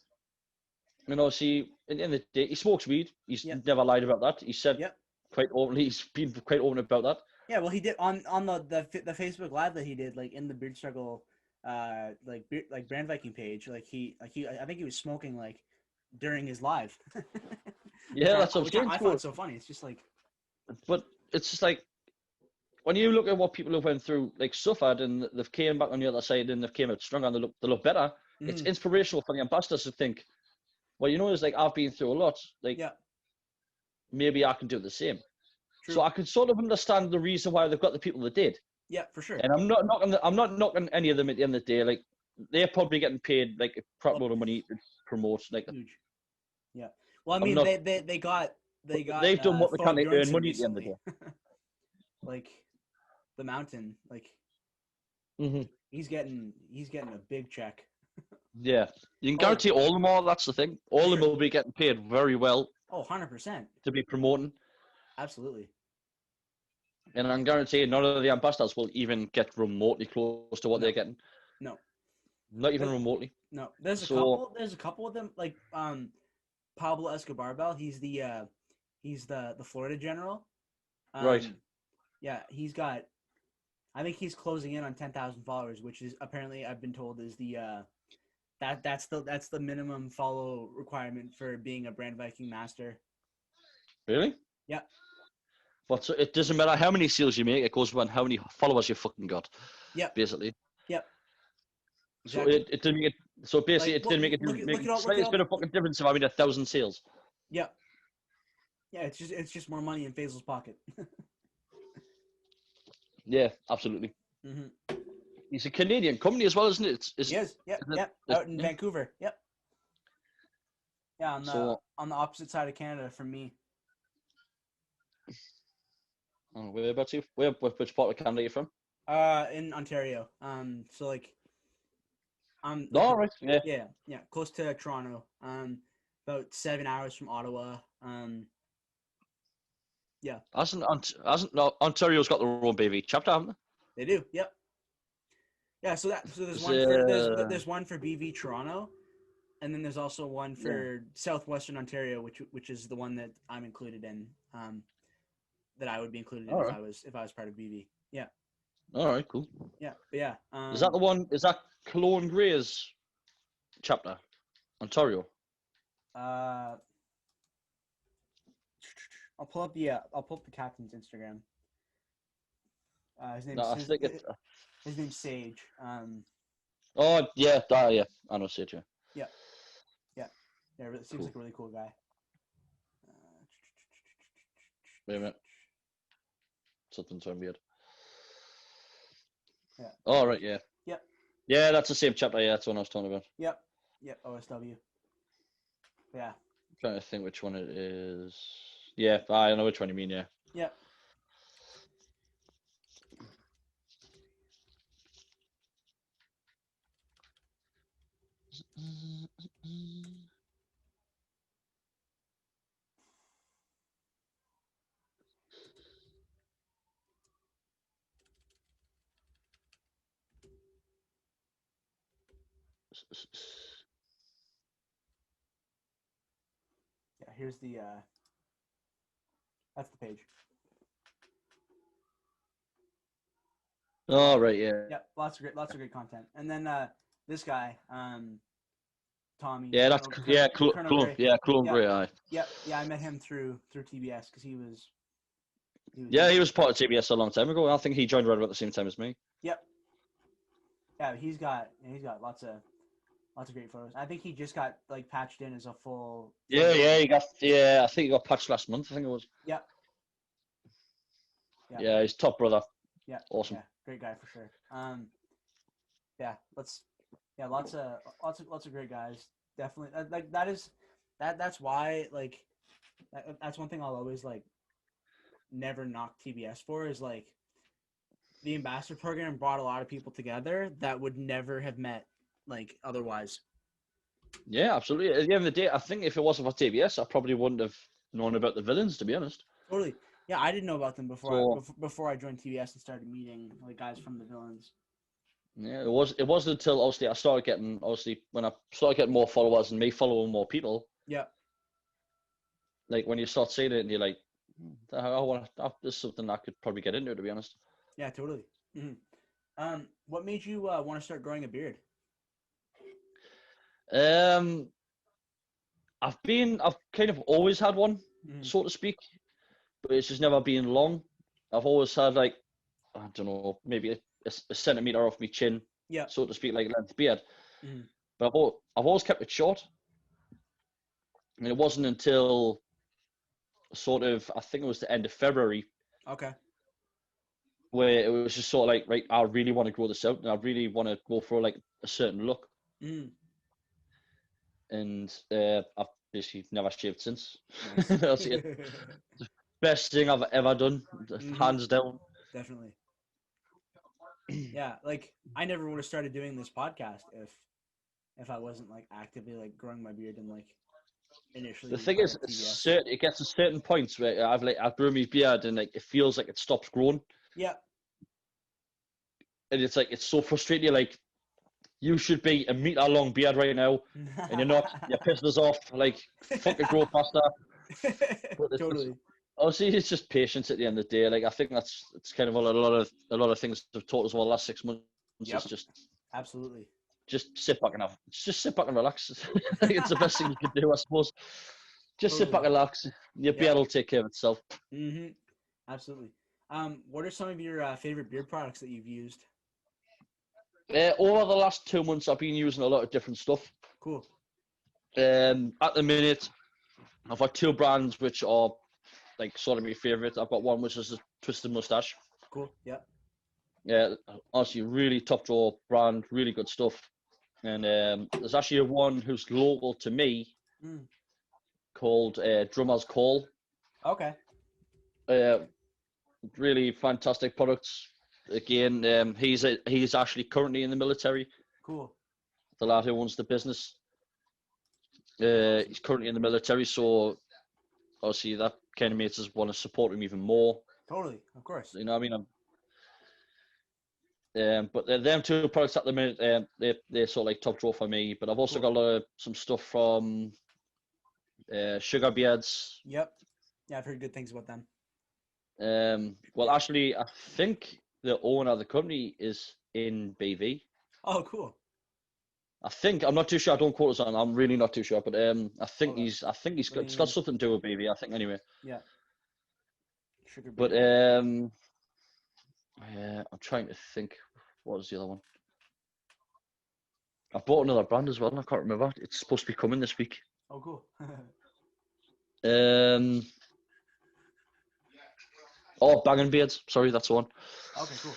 And obviously, at the end of the day, he smokes weed. He's Yep. never lied about that. He said Yep. quite openly. He's been quite open about that. Yeah, well, he did on the Facebook Live that he did, like in the Beard Struggle, like Brand Viking page. Like he I think he was smoking like during his live. Yeah, that's what I'm which saying. I found so funny. It's just like, But it's just like when you look at what people have went through, like suffered, and they've came back on the other side, and they've came out stronger, and they look better. It's inspirational for the ambassadors to think, well, it's like I've been through a lot. Like yeah, maybe I can do the same. true. So I can sort of understand the reason why they've got the people they did. Yeah, for sure. And I'm not knocking any of them at the end of the day. Like they're probably getting paid like a crap load of money to promote. Like huge. Yeah. Well, I mean, not, they got they've done what they can to earn money at the end of the recently. day. Like the Mountain, like Mm-hmm. he's getting a big check. Yeah, you can guarantee all of them are. That's the thing. All of them will be getting paid very well. Oh, 100%. To be promoting. Absolutely. And I'm guaranteeing none of the ambassadors will even get remotely close to what they're getting. No. Not even remotely. No. There's a couple of them, like Pablo Escobar. He's the Florida general. Right. Yeah, he's got, I think he's closing in on 10,000 followers, which is apparently, I've been told, is the that's the minimum follow requirement for being a Brand Viking master. Really? Yeah. But so it doesn't matter how many sales you make; it goes on how many followers you fucking got. Yeah. Basically. Yep. Exactly. So it didn't make it. So basically, it didn't make it. Make the slightest bit of fucking difference if I made 1,000 sales. Yeah. Yeah, it's just more money in Faisal's pocket. Yeah, absolutely. Mm-hmm. He's a Canadian company as well, isn't it? Yes. Yep. Yep. Out in Vancouver. Yep. Yeah, on the opposite side of Canada from me. Oh, whereabouts you? Which part of Canada are you from? In Ontario. So like, Oh, right. Yeah. Yeah, close to Toronto. About 7 hours from Ottawa. Yeah. Hasn't Ontario's got their own BV chapter, haven't they? They do. Yep. Yeah. So there's there's one for BV Toronto, and then there's also one for Southwestern Ontario, which is the one that I'm included in. That I would be included in if I was part of BV. Yeah. All right. Cool. Yeah. But yeah. Is that the one? Is that Cologne Grey's chapter, Ontario? I'll pull up the captain's Instagram. His name's Sage. Oh yeah, yeah. I know Sage. Yeah. It seems like a really cool guy. Wait a minute. Something's so weird. Yeah. Oh right, yeah. Yep. Yeah, that's the same chapter. Yeah, that's the one I was talking about. Yep. OSW. Yeah. I'm trying to think which one it is. Yeah, I know which one you mean. Yeah. Yep. Yeah, here's the that's the page. Oh right, yeah. Yeah, lots of great content. And then this guy, Tommy. Yeah, that's Clone Grey. Aye. Yeah, I met him through TBS because he was. He was part of TBS a long time ago. I think he joined right about the same time as me. Yep. Yeah, he's got lots of Lots of great photos. I think he just got like patched in as a full. Yeah, yeah, Beard. I think he got patched last month. I think it was. Yep. Yeah. Yeah, he's top brother. Yeah. Awesome. Yeah. Great guy for sure. Yeah. Lots of great guys. Definitely. Like that is that's why like that's one thing I'll always like never knock TBS for is like the ambassador program brought a lot of people together that would never have met like otherwise. Yeah, absolutely. At the end of the day, I think if it wasn't for TBS, I probably wouldn't have known about the villains, to be honest. Totally. Yeah, I didn't know about them So before I joined TBS and started meeting like guys from the villains. yeah, it wasn't until obviously I started getting when I started getting more followers and me following more people, Yeah. like when you start seeing it and you're like, this is something I could probably get into, to be honest. Yeah, totally. What made you want to start growing a beard? Um, I've kind of always had one, so to speak, but it's just never been long. I've always had like, I don't know, maybe a centimeter off my chin, Yeah. so to speak, like length beard. Mm-hmm. But I've always kept it short, and it wasn't until sort of I think it was the end of February Okay. where it was just sort of like, right, I really want to grow this out, and I really want to go for like a certain look, and I've basically never shaved since. Nice. That's it. Best thing I've ever done, hands down. Definitely. Yeah, like I never would have started doing this podcast if I wasn't like actively like growing my beard and like initially. The thing is, it gets to certain points where I've grown my beard and like it feels like it stops growing. Yeah. And it's like it's so frustrating. You're like, you should be a meter long beard right now, and you're not. You're pissing us off. Like, fucking grow faster. Totally. Obviously, it's just patience at the end of the day. Like I think it's kind of a lot of things have taught us over the last 6 months. Yep. It's just absolutely. Just sit back and relax. I think it's the best thing you can do, I suppose. Just sit back and relax. Your beard will take care of itself. Absolutely. What are some of your favorite beard products that you've used? Over the last 2 months, I've been using a lot of different stuff. Cool. At the minute, I've got 2 brands which are like sort of my favorite. I've got one which is a Twisted Mustache. Cool. Yeah. Yeah, honestly, really top drawer brand, really good stuff. And there's actually one who's local to me called Drummer's Call. Okay. Really fantastic products. Again, he's actually currently in the military. Cool. The lad who owns the business. He's currently in the military, so obviously that kind of makes us want to support him even more. Totally, of course. You know what I mean? But them 2 products at the minute, they're sort of like top drawer for me. But I've also got some stuff from Sugar Beards. Yep. Yeah, I've heard good things about them. Well, actually, I think the owner of the company is in BV. Oh, cool. I'm not too sure. I don't quote us on. I'm really not too sure, but I think it's got something to do with BV. I think anyway. Yeah. Sugar but I'm trying to think. What was the other one? I bought another brand as well. I can't remember. It's supposed to be coming this week. Oh, cool. Banging Beards. Sorry, that's the one. Okay, cool.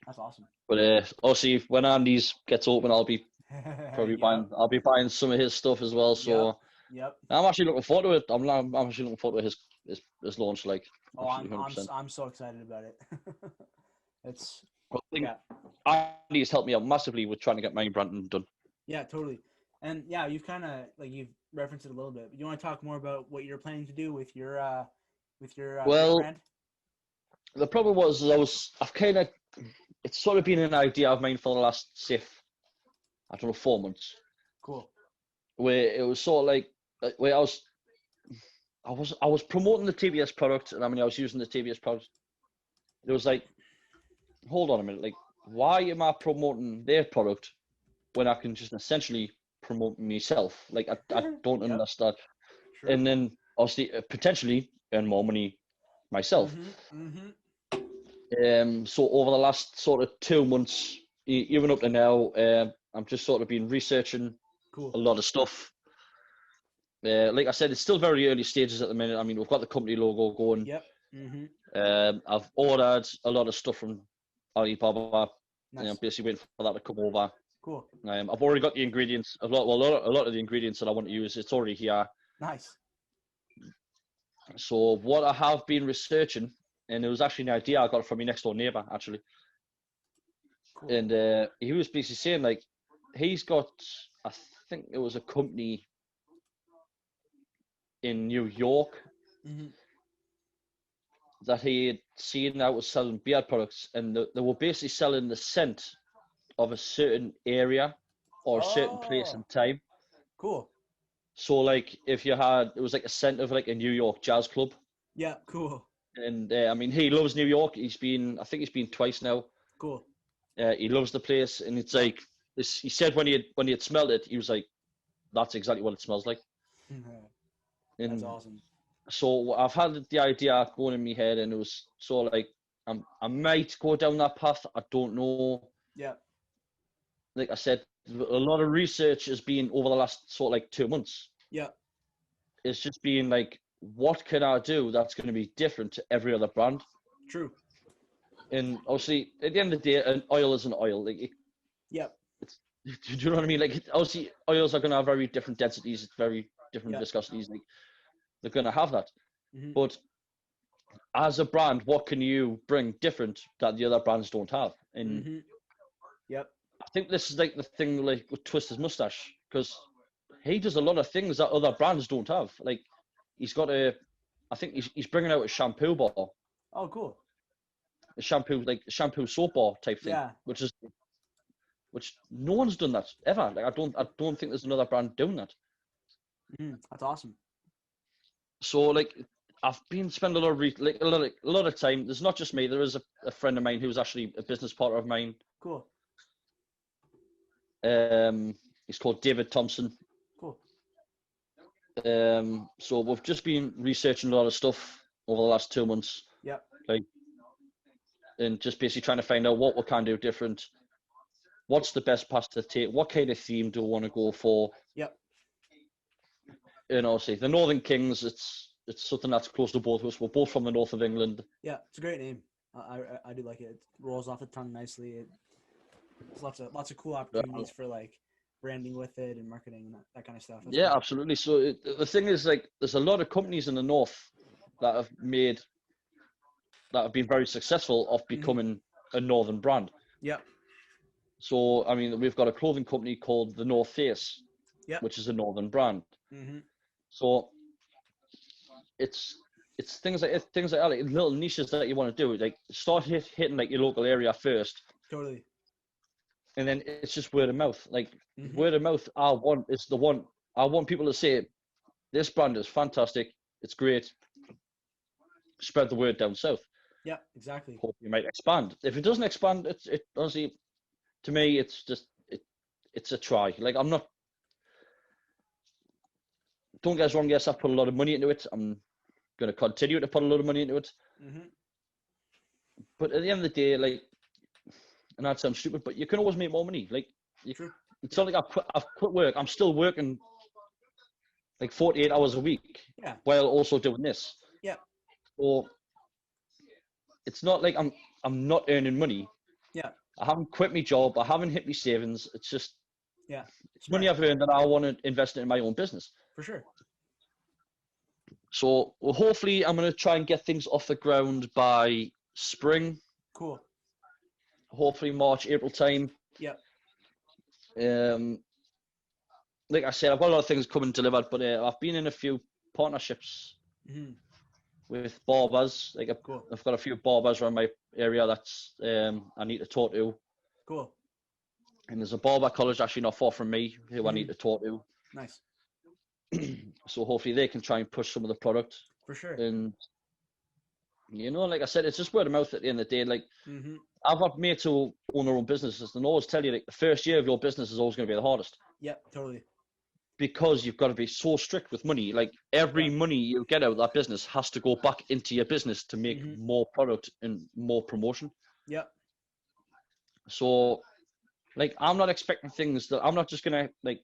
That's awesome. But obviously, when Andy's gets open, I'll be probably buying some of his stuff as well. So yep. I'm actually looking forward to it. I'm actually looking forward to his launch. Like, I'm so excited about it. Andy's helped me out massively with trying to get my branding done. Yeah, totally. And yeah, you've kind of you've referenced it a little bit. But you want to talk more about what you're planning to do with your brand? The problem was it's sort of been an idea of mine for the last, say, I don't know, 4 months. Cool. Where it was sort of like where I was promoting the TBS product, and I mean I was using the TBS product. It was like, hold on a minute, like why am I promoting their product when I can just essentially promote myself? Like I don't understand. Sure. And then obviously potentially earn more money myself. So over the last sort of 2 months, even up to now, I'm just sort of been researching Cool. a lot of stuff. Like I said, it's still very early stages at the minute. I mean, we've got the company logo going. Yep. Mm-hmm. I've ordered a lot of stuff from Alibaba. Nice. I'm basically waiting for that to come over. Cool. I've already got the ingredients. A lot of the ingredients that I want to use. It's already here. Nice. So what I have been researching, and it was actually an idea I got from my next door neighbor actually. Cool. And he was basically saying like he's got, I think it was a company in New York Mm-hmm. that he had seen that was selling beard products, and they were basically selling the scent of a certain area or a certain place and time. Cool. So like if you had, it was like a scent of like a New York jazz club. Yeah. Cool. And I mean, he loves New York. I think he's been twice now. Cool. He loves the place, and it's like this. He said when he had smelled it, he was like, "That's exactly what it smells like." That's And awesome. so I've had the idea going in my head, and it was sort of like I might go down that path. I don't know. Yeah. Like I said, a lot of research has been over the last sort of like 2 months. Yeah. It's just being like, what can I do that's going to be different to every other brand? True. And obviously, at the end of the day, an oil is an oil. Like, Yep. do you know what I mean? Like, obviously, oils are going to have very different densities, very different Yeah. viscosities. Like, they're going to have that. Mm-hmm. But as a brand, what can you bring different that the other brands don't have? And Mm-hmm. Yep. I think this is like the thing like with Twister's mustache, because he does a lot of things that other brands don't have. Like, I think he's bringing out a shampoo bar, Oh, cool. a shampoo soap bar type thing, Yeah. which no one's done that ever. Like, I don't think there's another brand doing that. That's awesome. So like I've been spending a lot of time. There's not just me. There is a friend of mine who's actually a business partner of mine. Cool. He's called David Thompson. Cool. So we've just been researching a lot of stuff over the last 2 months. Yep. Like, and just basically trying to find out what we can do different. What's the best path to take? What kind of theme do we want to go for? Yep. You know, see the Northern Kings. It's something that's close to both of us. We're both from the north of England. Yeah, it's a great name. I do like it. It rolls off the tongue nicely. There's lots of cool opportunities for like branding with it and marketing and that kind of stuff. That's Yeah, cool. absolutely. So the thing is, like, there's a lot of companies in the north that have been very successful of becoming a northern brand. Yep. So I mean, we've got a clothing company called the North Face, Yep. which is a northern brand. Mm-hmm. So it's things like that, like little niches that you want to do. Like, start hitting like your local area first, Totally. and then it's just word of mouth. Like, word of mouth, I want people to say, this brand is fantastic, it's great. Spread the word down south. Yeah, exactly. Hope you might expand. If it doesn't expand, it honestly, to me, it's just it's a try. Like, I'm not. Don't get us wrong. Yes, I've put a lot of money into it. I'm going to continue to put a lot of money into it. Mm-hmm. But at the end of the day, like, and that sounds stupid, but you can always make more money. Like, True. It's not like I've quit work. I'm still working like 48 hours a week. Yeah. While also doing this. Yeah. Or it's not like I'm not earning money. Yeah. I haven't quit my job. I haven't hit my savings. It's just it's money Right. I've earned that I want to invest it in my own business. For sure. So, well, hopefully I'm going to try and get things off the ground by spring. Cool. Hopefully March, April time. Yep. Like I said, I've got a lot of things coming delivered, but I've been in a few partnerships with barbers. Like, Cool. I've got a few barbers around my area that's I need to talk to. Cool. And there's a barber college actually not far from me who I need to talk to. Nice. So hopefully they can try and push some of the product. For sure. And, you know, like I said, it's just word of mouth at the end of the day. Like, I've had mates who own their own businesses and always tell you, like, the first year of your business is always going to be the hardest. Yep, totally. Because you've got to be so strict with money. Like, every money you get out of that business has to go back into your business to make more product and more promotion. Yep. So Like, I'm not expecting things that I'm not just gonna like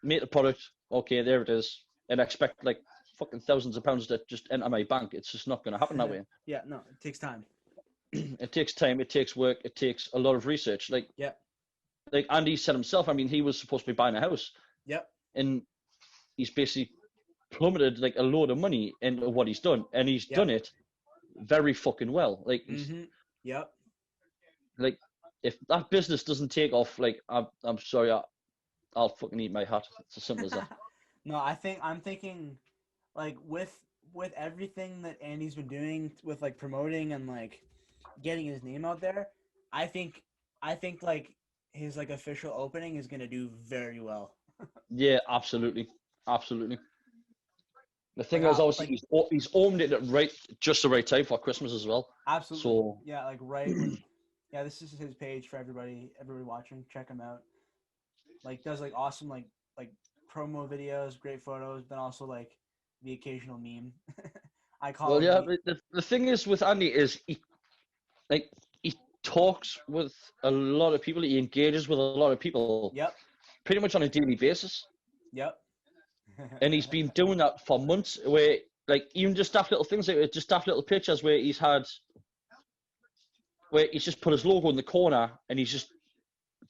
make the product. Okay, there it is, and expect like fucking thousands of pounds to just enter my bank. It's just not gonna happen that way. Yeah, no, it takes time. It takes time. It takes work. It takes a lot of research. Yep, Like Andy said himself. I mean, he was supposed to be buying a house, yep, and he's basically plummeted like a load of money into what he's done, and he's yep. done it very fucking well. Yep. Like if that business doesn't take off, like I'm sorry, I'll fucking eat my hat. It's as simple as that. No, I'm thinking like with everything that Andy's been doing with like promoting and like getting his name out there, I think I think like his like official opening is gonna do very well. Yeah, absolutely, absolutely. The Like thing I is, obviously, like he's owned it at just the right time for Christmas as well. absolutely. So Yeah, like right when yeah, this is his page for everybody watching. Check him out. Like does like awesome like promo videos, great photos, then also like the occasional meme. I call well, it yeah. the The thing is with Andy is like he talks with a lot of people. He engages with a lot of people yep, pretty much on a daily basis, yep. and he's been doing that for months. Where like even just daft little things, like just daft little pictures where he's just put his logo in the corner and he's just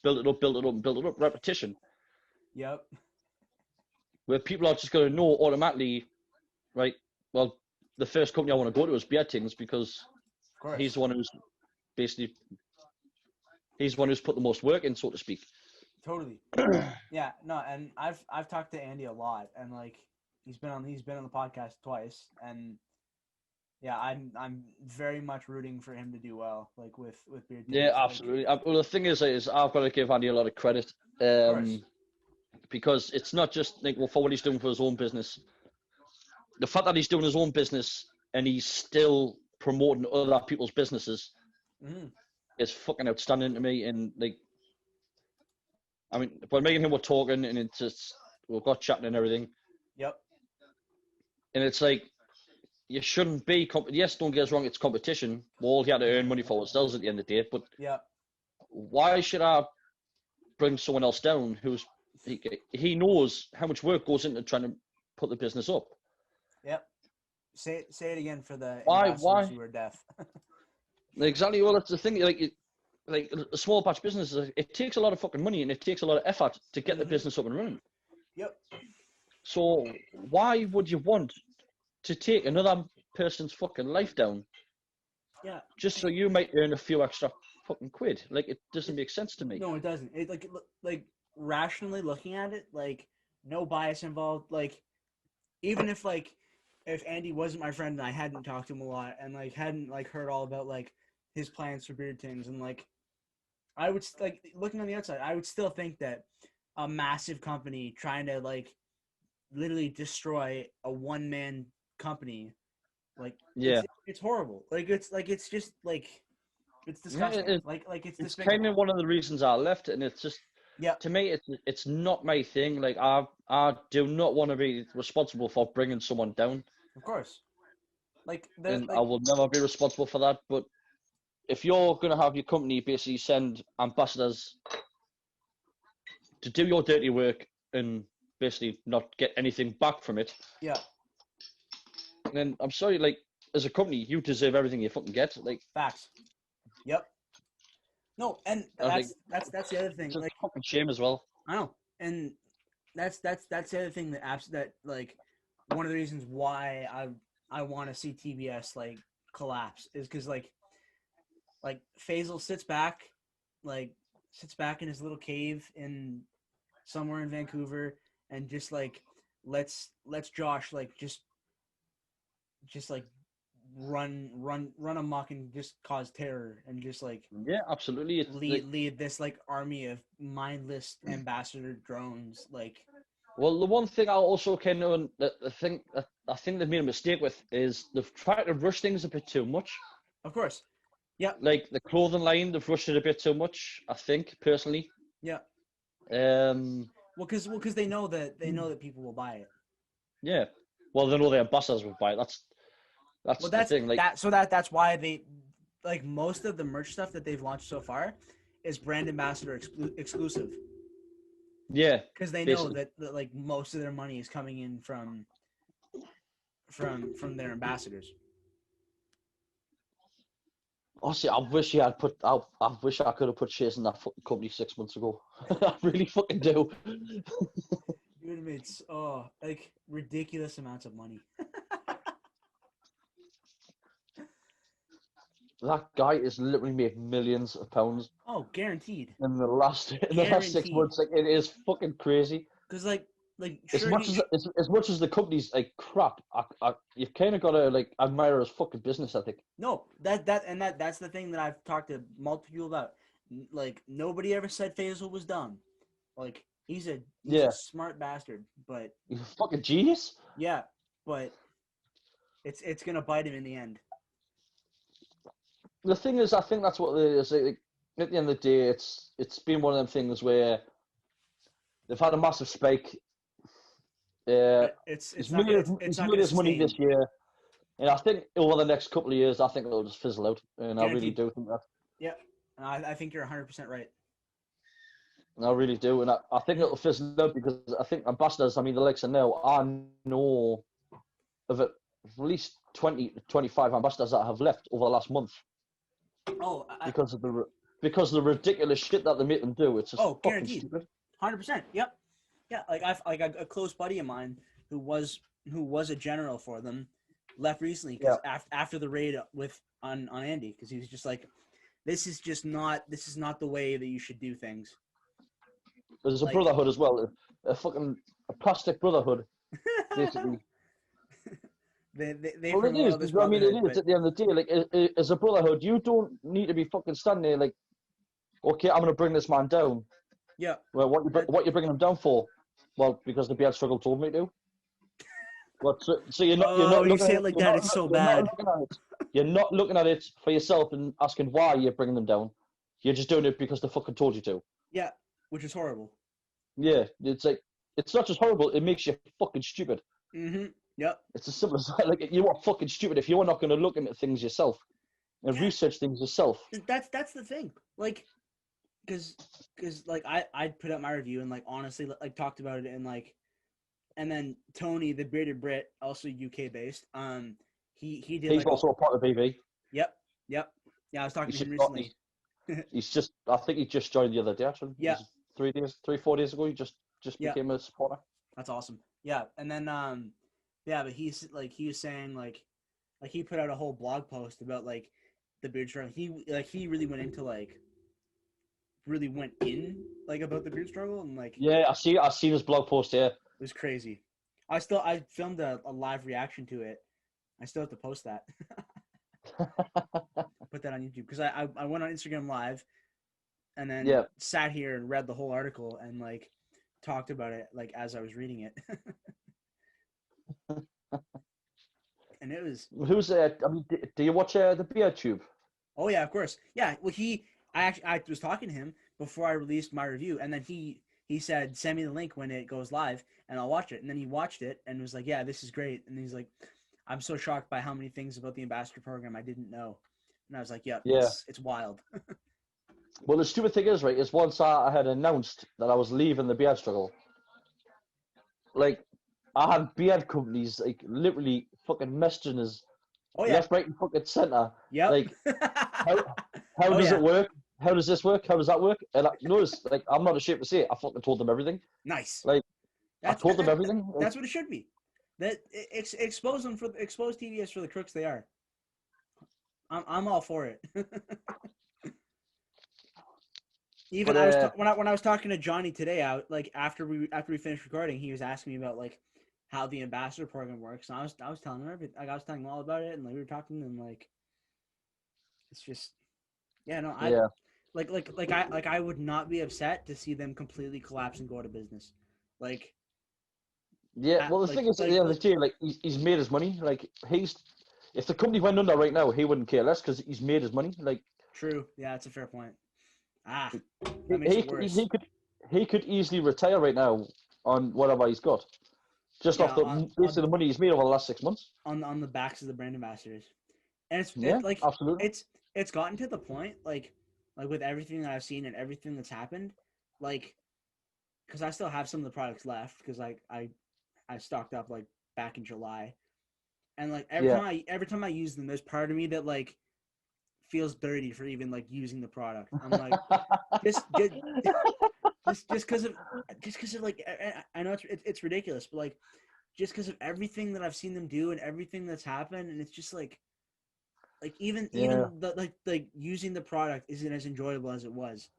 built it up, built it up, and built it up. Repetition, Yep. where people are just going to know automatically, right? Well, the first company I want to go to is Beardsman because Of course. he's the one who's basically he's the one who's put the most work in, so to speak. Totally. Yeah, no, and I've talked to Andy a lot and like he's been on the podcast twice and yeah, I'm very much rooting for him to do well, like with Beard Yeah, Things. Like absolutely. Well, the thing is I've got to give Andy a lot of credit, of course. because it's not just like well for what he's doing for his own business. The fact that he's doing his own business and he's still promoting other people's businesses Mm-hmm. is fucking outstanding to me. And like, I mean, when me and him were talking, and it's just we've got chatting and everything, Yep. and it's like you shouldn't be. Yes, don't get us wrong, it's competition. We're all here to earn money for ourselves at the end of the day. But Yep. why should I bring someone else down who's he knows how much work goes into trying to put the business up? Yep. Say it again for the Why? ambassadors Why? who are deaf. Exactly. Well, that's the thing. Like a small batch business, it takes a lot of fucking money and it takes a lot of effort to get the Mm-hmm. business up and running. Yep. So why would you want to take another person's fucking life down Yeah. just so you might earn a few extra fucking quid? Like it doesn't It, make sense to me. no, it doesn't. Like rationally looking at it, like no bias involved. Like even if Andy wasn't my friend and I hadn't talked to him a lot and like hadn't like heard all about like his plans for Beard Things and like I would like looking on the outside, I would still think that a massive company trying to like literally destroy a one man company, like Yeah, it's horrible. Like it's just like it's yeah. disgusting. Like it's It's kind of despicable. one of the reasons I left, and it's just Yep, to me, it's not my thing. Like I do not want to be responsible for bringing someone down, of course. Like the and I like will never be responsible for that. But if you're going to have your company basically send ambassadors to do your dirty work and basically not get anything back from it, yeah, then I'm sorry, like as a company, you deserve everything you fucking get. Like facts. Yep. No, and I think that's the other thing. it's a Like fucking shame as well. I know, and that's the other thing that like one of the reasons why I want to see TBS like collapse is because like Faisal like sits back in his little cave in somewhere in Vancouver and just like let's Josh like just like run amok and just cause terror and just like Yeah, absolutely. It's like lead this like army of mindless ambassador drones like well, the one thing I also kind of I think they've made a mistake with is they've tried to rush things a bit too much. of course yep Like the clothing line, they've rushed it a bit too much. I think personally. yeah Um, because they know that people will buy it. yeah. Well, they know the ambassadors will buy it. That's Well, the thing. Like, that's why they like most of the merch stuff that they've launched so far is brand ambassador exclusive Yeah, because they know basically. that like most of their money is coming in from their ambassadors. Honestly, I wish he had put. I wish I could have put shares in that fucking company 6 months ago. I really fucking do. You would have made like ridiculous amounts of money. That guy has literally made millions of pounds Oh, guaranteed, in the last six guaranteed. months. Like it is fucking crazy. Because like As sure much as as much as the company's like crap, you've kind of got to like admire his fucking business ethic. no that's the thing that I've talked to multiple people about. Like nobody ever said Faisal was dumb. Like he's a Yeah, smart bastard, but he's a fucking genius. yeah, but it's gonna bite him in the end. The thing is, I think that's what it is. Like, at the end of the day, it's been one of them things where they've had a massive spike. It's not gonna it's He's not made gonna his money sustain. this year, and I think over the next couple of years, I think it'll just fizzle out. And I really Guaranteed. do think that. Yep. I think you're 100% right. And I really do, and I think Mm. it'll fizzle out because I think ambassadors. I mean, the likes of now, I know of at least 20, 25 ambassadors that have left over the last month Oh, because of the ridiculous shit that they make them do. It's just fucking guaranteed. stupid. 100%. Yep. Yeah, like I've like a close buddy of mine who was a general for them left recently Yeah. because after the raid with on Andy because he was just like this is not the way that you should do things. There's a Like brotherhood as well, a fucking a plastic brotherhood, basically. they Well, it is. promote all this I mean, it brotherhood, is but at the end of the day. Like, as a brotherhood, you don't need to be fucking standing there like, okay, I'm gonna bring this man down. yeah, Well, that, what you bringing him down for? Well, because the Beard Struggle told me to. But so you're oh, not you looking say at it it, like that, it's so you're not bad. looking at it. You're not looking at it for yourself and asking why you're bringing them down. You're just doing it because they fucking told you to. Yeah, which is horrible. Yeah, it's like it's not just horrible. It makes you fucking stupid. Mm-hmm. Yep. It's as simple as that. Like you are fucking stupid if you're not going to look into things yourself and Yeah, research things yourself. that's the thing. Like, because like I put up my review and like honestly like talked about it and like and then Tony the bearded Brit also UK based he did He's like a also a part of BB. yep yep yeah I was talking He's to him just not. recently. He's just. I think he just joined the other day. Actually, Yeah, 4 days ago. He just yeah, became a supporter. that's awesome. Yeah, and then yeah, but he's like he was saying like he put out a whole blog post about like the beard struggle. He really went into like really went in like about the beard struggle and like Yeah, I see. I seen his blog post here. it was crazy. I filmed a live reaction to it. I still have to post that. Put that on YouTube because I went on Instagram live and then Yeah. sat here and read the whole article and like talked about it like as I was reading it. And it was Who's I mean, do you watch the Beard Tube? oh yeah, of course. Yeah, well I was talking to him before I released my review and then he said send me the link when it goes live and I'll watch it. And then he watched it and was like, "Yeah, this is great." And he's like, "I'm so shocked by how many things about the ambassador program I didn't know." And I was like, "Yeah, Yeah. it's wild." Well, the stupid thing is, right, is once I had announced that I was leaving the Beard Struggle, like, I had beard companies, like, literally fucking messaging us Oh yeah. left, right, and fucking centre. Yep. Like, how, how Oh does yeah. it work? How does this work? How does that work? And I notice, like, I'm not ashamed to say it. I fucking told them everything. Nice. Like, I That's told them everything. Like, that's what it should be. That expose them for expose TVS for the crooks they are. I'm all for it. Even but, when I was talking to Johnny today, like after we finished recording, he was asking me about like how the ambassador program works, and I was telling him everything. Like I was telling him all about it, and like we were talking, and like it's just yeah, no, I yeah. I would not be upset to see them completely collapse and go out of business. Like Yeah, well, the thing is, at the end of the day, like, he's made his money. Like, if the company went under right now, he wouldn't care less because he's made his money. Like, true, yeah, that's a fair point. Ah, he, that makes it he, worse. he could easily retire right now on whatever he's got, just Yeah, off the basically the money he's made over the last 6 months. on the backs of the brand ambassadors, and Yeah, absolutely. it's gotten to the point like like with everything that I've seen and everything that's happened, like because I still have some of the products left because like I stocked up like back in July, and like Yeah. every time I use them, there's part of me that like feels dirty for even like using the product. I'm like just just just because of like I know it's ridiculous, but like just because of everything that I've seen them do and everything that's happened, and it's just like Yeah. even the like using the product isn't as enjoyable as it was.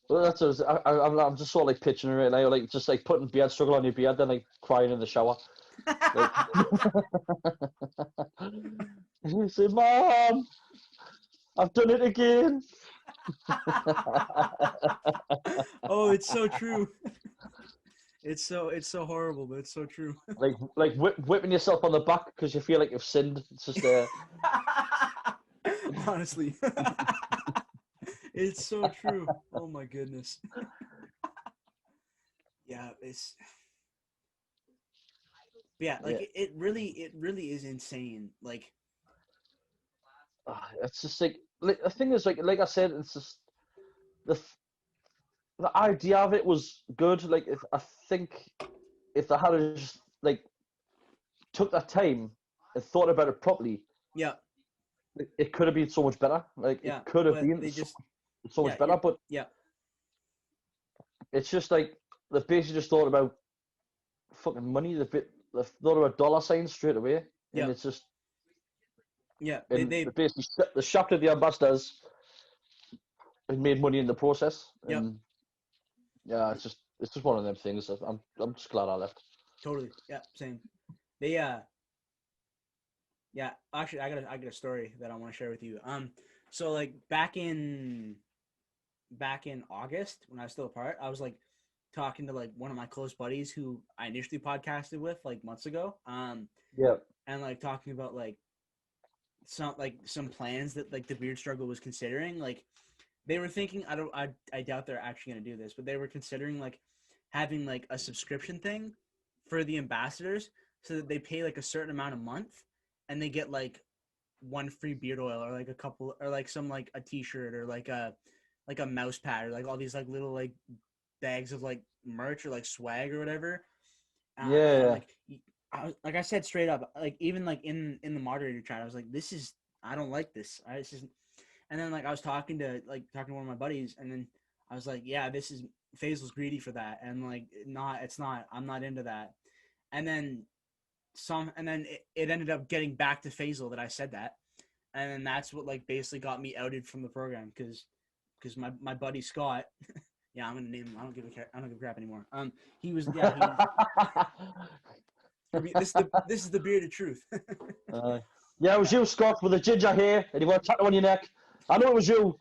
Well, that's what I'm just sort of like picturing it right now, like just like putting beard struggle on your beard, then like crying in the shower, like you say, "Mom, I've done it again." Oh, it's so true. It's so horrible, but it's so true. Like whipping yourself on the back because you feel like you've sinned. It's just Honestly, it's so true. Oh my goodness. Yeah, yeah, like yeah. it really is insane. Like It's just like the thing is like I said, it's just the the idea of it was good. Like if I think if they had just like took that time and thought about it properly, yeah, it could have been so much better. Like it yeah, could have but been they so, just so yeah, much better. But yeah, it's just like they basically just thought about fucking money. They thought about dollar signs straight away, and yeah, it's just yeah. and they basically they shafted the ambassadors and made money in the process. Yep, And yeah, it's just one of them things. I'm just glad I left. totally. Yeah, same. They yeah, actually I got a story that I want to share with you. So like back in August when I was still apart, I was like talking to like one of my close buddies who I initially podcasted with like months ago. Yeah, And like talking about like some plans that like the beard struggle was considering. Like they were thinking I doubt they're actually gonna do this, but they were considering like having like a subscription thing for the ambassadors so that they pay like a certain amount a month and they get like one free beard oil or like a couple or like some like a t-shirt or like a mouse pad or like all these like little like bags of like merch or like swag or whatever. And I'm yeah, like, like I said straight up, like even like in the moderator chat, I was like, this is I don't like this. This is, and then like I was talking to one of my buddies, and then I was like, yeah, this is Faisal's greedy for that, and like not, it's not. I'm not into that. And then and then it ended up getting back to Faisal that I said that, and then that's what like basically got me outed from the program because my buddy Scott. Yeah, I'm gonna name him. I don't give a crap anymore. He was yeah he this is the bearded truth. uh, yeah. It was you, Scott, with the ginger hair, and you got a tattoo on your neck. I know it was you.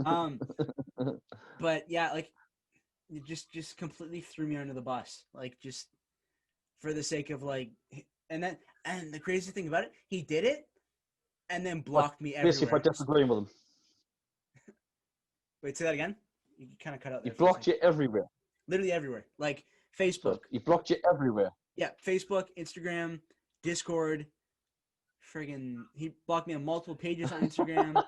um, but yeah, like it just completely threw me under the bus, like just for the sake of like, and then and the crazy thing about it, he did it and then But blocked me basically, for everywhere. disagreeing with him, Wait, say that again. You kind of cut out he there for a blocked second. you everywhere. Literally everywhere, like So Facebook. he blocked you everywhere. Yeah, Facebook, Instagram, Discord. Friggin', he blocked me on multiple pages on Instagram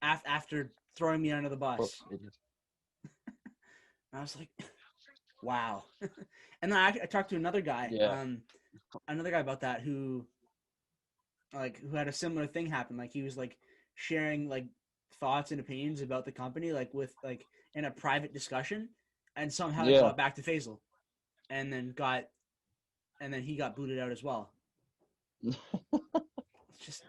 after throwing me under the But bus. And I was like, wow. And then I talked to yeah, another guy about that who had a similar thing happen. Like he was like sharing like thoughts and opinions about the company, like with like in a private discussion, and somehow it yeah, got back to Faisal, and and then he got booted out as well. It's just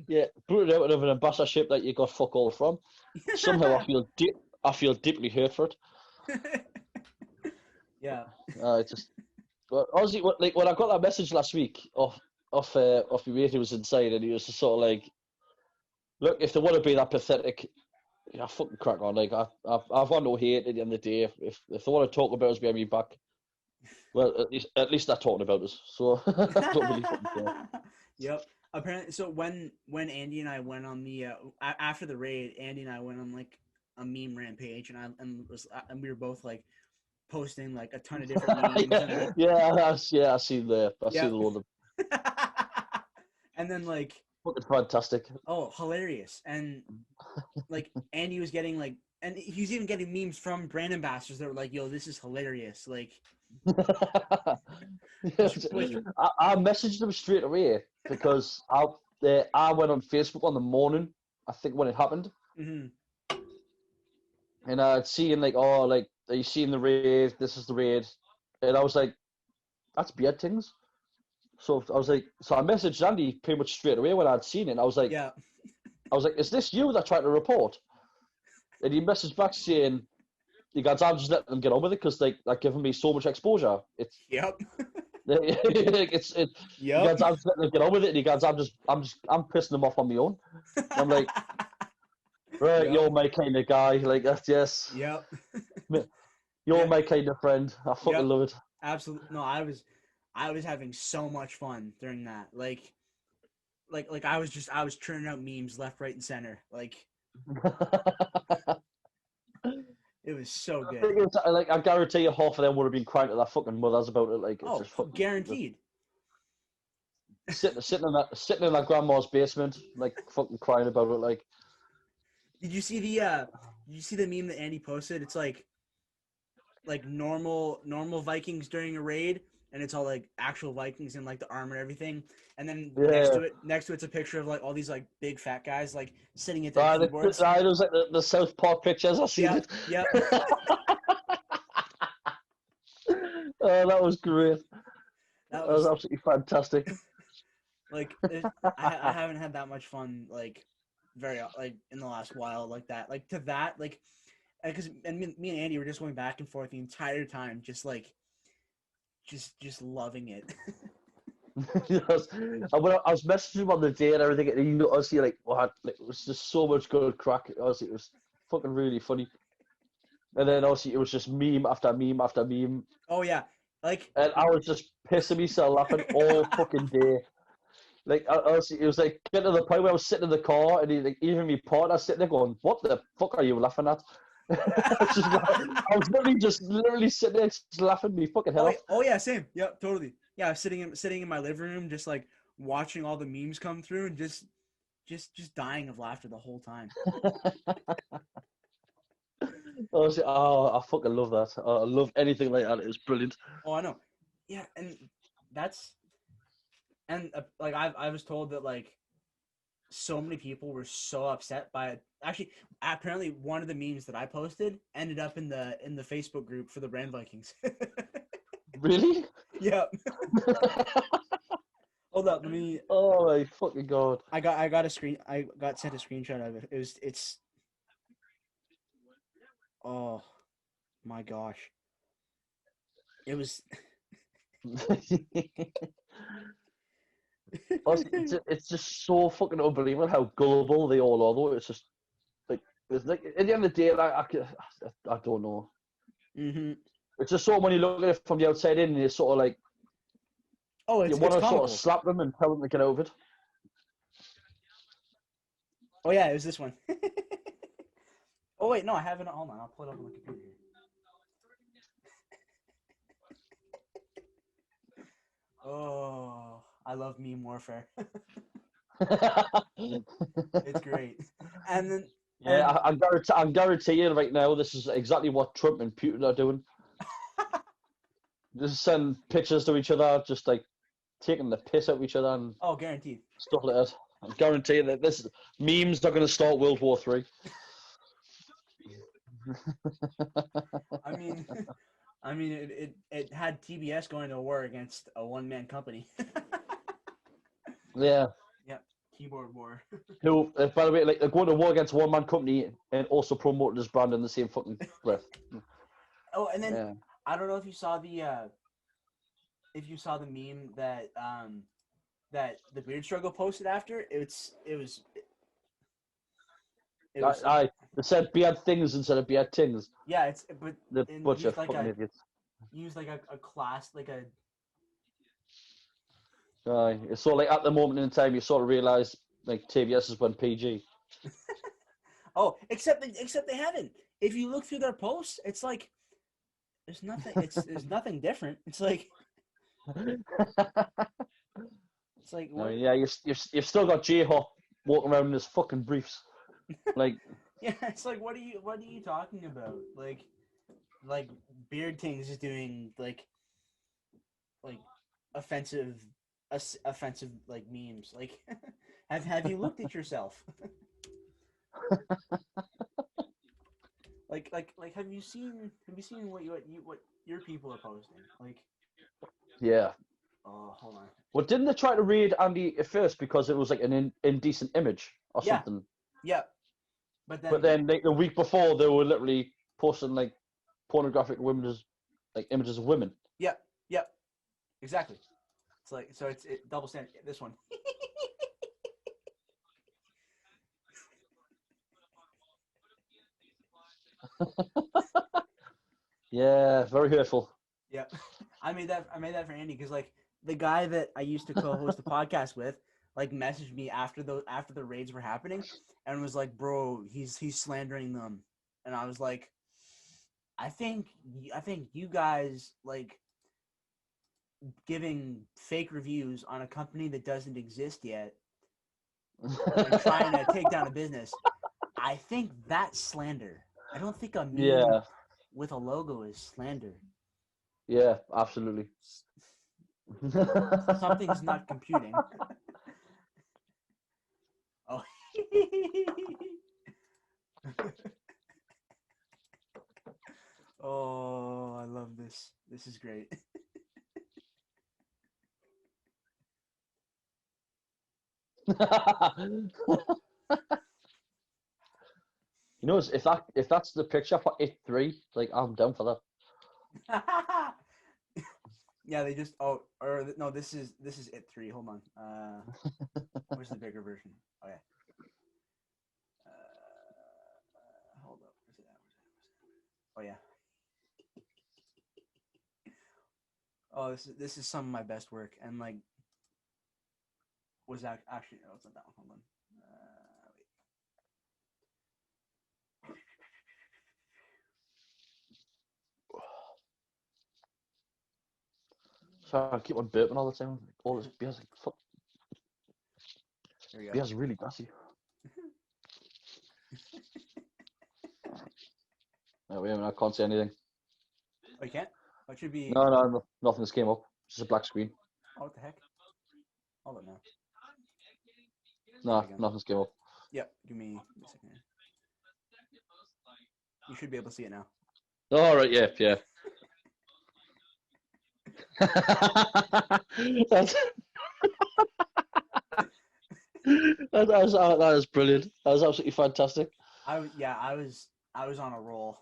yeah. Booted out of an ambassadorship that you got fuck all from. Somehow I feel deeply hurt for it. yeah, It's just, but honestly, like when I got that message last week off my mate who was inside, and he was just sort of like, look, if they want to be that pathetic, yeah, fucking crack on. Like I've got no hate at the end of the day. If they want to talk about us behind me back, well, at least they're talking about us. So I don't really fucking care. yep. Apparently, so when Andy and I went on the after the raid, Andy and I went on like a meme rampage, and we were both like posting like a ton of different memes and Yeah, yeah, I see the yep. load of. And then like, Fucking fantastic. oh, hilarious. And like Andy was getting like, and he was even getting memes from brand ambassadors that were like, "Yo, this is hilarious." Like, which I messaged them straight away because I went on Facebook on the morning, I think when it happened, mm-hmm. and I'd seen like, oh, like, are you seeing the raid? This is the raid, and I was like, that's beard things. So I was like, so I messaged Andy pretty much straight away when I'd seen it. Yeah, I was like, is this you that tried to report? And he messaged back saying, you guys, I'm just letting them get on with it because they're giving me so much exposure. It's yep, You yep. guys, I'm just letting them get on with it. And you guys, I'm pissing them off on my own. And I'm like, right, Yep, you're my kind of guy. Like, that's yes, yep, you're yeah, my kind of friend. I fucking yep. love it. Absolutely. No, I was having so much fun during that. Like I was churning out memes left, right, and center. Like it was so I good. think it's, like, I guarantee you half of them would have been crying to their fucking mothers about it. Like, it's Oh, just fucking guaranteed. sitting in that grandma's basement, like fucking crying about it. Like, Did you see did you see the meme that Andy posted? It's like normal Vikings during a raid, and it's all like actual Vikings in like the armor and everything. And then yeah. next to it's a picture of like all these like big fat guys like sitting at their keyboards. It was like the South Park pictures. I seen Yep, it. yep. Oh, that was great. That That was was absolutely fantastic. like I haven't had that much fun like very like in the last while like that like to that like because and me and Andy were just going back and forth the entire time just like just loving it. Yes. And when I was messaging him on the day and everything, and you honestly like what? Like, it was just so much good crack. Honestly, it was fucking really funny. And then obviously it was just meme after meme after meme, Oh yeah, like and I was just pissing myself laughing all fucking day. Like, honestly, it was like getting to the point where I was sitting in the car, and like, even my partner sitting there going, "What the fuck are you laughing at?" I was literally sitting there just laughing me fucking head oh off. oh yeah, same. Yep, totally. Yeah, I was sitting in my living room just like watching all the memes come through and just dying of laughter the whole time. Honestly, oh, I fucking love that. I love anything like that. It was brilliant. Oh, I know. Yeah, and that's and like I was told that like so many people were so upset by it. Actually, apparently one of the memes that I posted ended up in the Facebook group for the Brand Vikings. Really? Yep. Hold up, let me. Oh my fucking god. I got sent a screenshot of it. It's oh my gosh. It was Honestly, it's just so fucking unbelievable how gullible they all are. Though it's like at the end of the day, like, I don't know. hmm It's just so when you look at it from the outside in, and you sort of like Oh, you it's want to sort of comical. slap them and tell them to get over it. Oh yeah, it was this one. Oh wait, no, I haven't. Hold on, I'll pull it up on the computer here. Oh, I love meme warfare. It's great. And then Yeah, and I guarantee you right now, this is exactly what Trump and Putin are doing. Just send pictures to each other, just like taking the piss out of each other and oh, guaranteed. stuff like that. I guarantee you that this memes are going to start World War Three. I mean, I mean, it had TBS going to war against a one man company. Yeah. Yep, keyboard war. Who, by the way, like they're going to war against one man company and also promoting this brand in the same fucking breath. Oh, and then Yeah. I don't know if you saw the meme that the Beard Struggle posted after. It was They said bad things instead of bad things. yeah, it's but The and bunch of fucking idiots. used like a class like a Aye. So like at the moment in time, you sort of realise like TBS has went PG. oh except they haven't. If you look through their posts, it's like there's nothing. There's nothing different. It's like It's like I what? mean, yeah, you've still got J-Hop walking around in his fucking briefs. Like, Yeah, it's like what are you talking about? Like Beard Kings is doing like offensive offensive like memes. Like have you looked at yourself? Like have you seen what your people are posting? Like yeah. oh hold on. Well, didn't they try to raid Andy at first because it was like an indecent image or Yeah, something? yeah. But But then then like, the week before, they were literally posting like pornographic women's like images of women. yeah, yeah, exactly. It's like so it's double standard this one. Yeah, very hurtful. Yep. I made that for Andy because like the guy that I used to co-host the podcast with like messaged me after the raids were happening and was like, "Bro, he's slandering them," and I was like, I think you guys like giving fake reviews on a company that doesn't exist yet and trying to take down a business. I think that's slander. I don't think a meme Yeah, with a logo is slander. yeah, absolutely. Something's not computing. Oh. Oh, I love this. This is great. You know, if that's the picture for it 3, like I'm down for Yeah, they just or no, this is it 3. Hold on. Where's the bigger version? Oh yeah. Hold up. Where's it at? Oh yeah. Oh, this is some of my best work, and like was that actually? Oh, it's not that one. Hold on. that. So I keep on burping all the time. All this beer's like fuck. Here we go. Beer's really gassy. No, wait a minute, I can't see anything. Oh, you can't. Oh, it should be. No, nothing's came up. It's just a black screen. Oh, what the heck? Hold on now. Try No, again. nothing's came up. Yep. Give me a second here. You should be able to see it now. All right, yeah. that's, that is brilliant. That was absolutely fantastic. I was on a roll.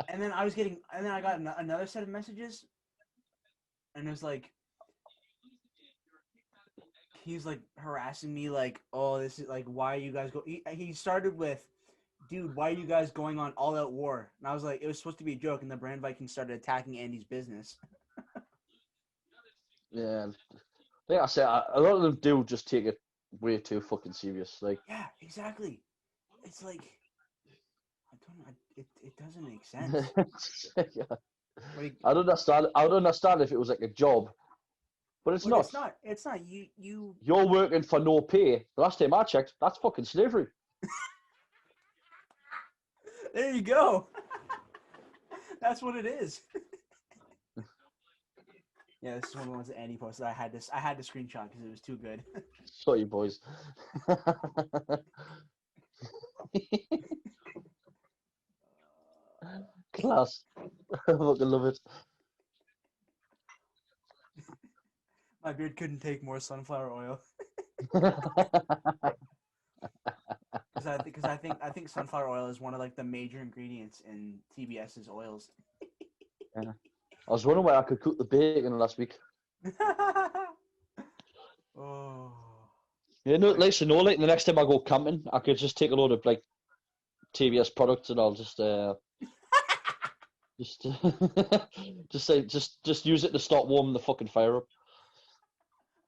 And then I got another set of messages, and it was like he's like harassing me, like, oh, this is like, why are you guys go? He started with, dude, why are you guys going on all out war? And I was like, it was supposed to be a joke, and the Brand Vikings started attacking Andy's business. Yeah, like I said, a lot of them do just take it way too fucking serious. Like, Yeah, exactly. It's like I don't know. It doesn't make sense. yeah. Like, I don't understand. I would understand if it was like a job, but it's but not. it's not. It's not. You. You're working for no pay. The last time I checked, that's fucking slavery. There you go. That's what it is. Yeah, this is one of the ones that Andy posted. I had to screenshot because it was too good. Sorry, boys. Class. I fucking love it. My beard couldn't take more sunflower oil. Because I think sunflower oil is one of like the major ingredients in TBS's oils. Yeah. I was wondering why I could cook the bacon last week. Oh. Yeah, no, like, so no, like the next time I go camping, I could just take a load of like TBS products and I'll just just just use it to start warming the fucking fire up.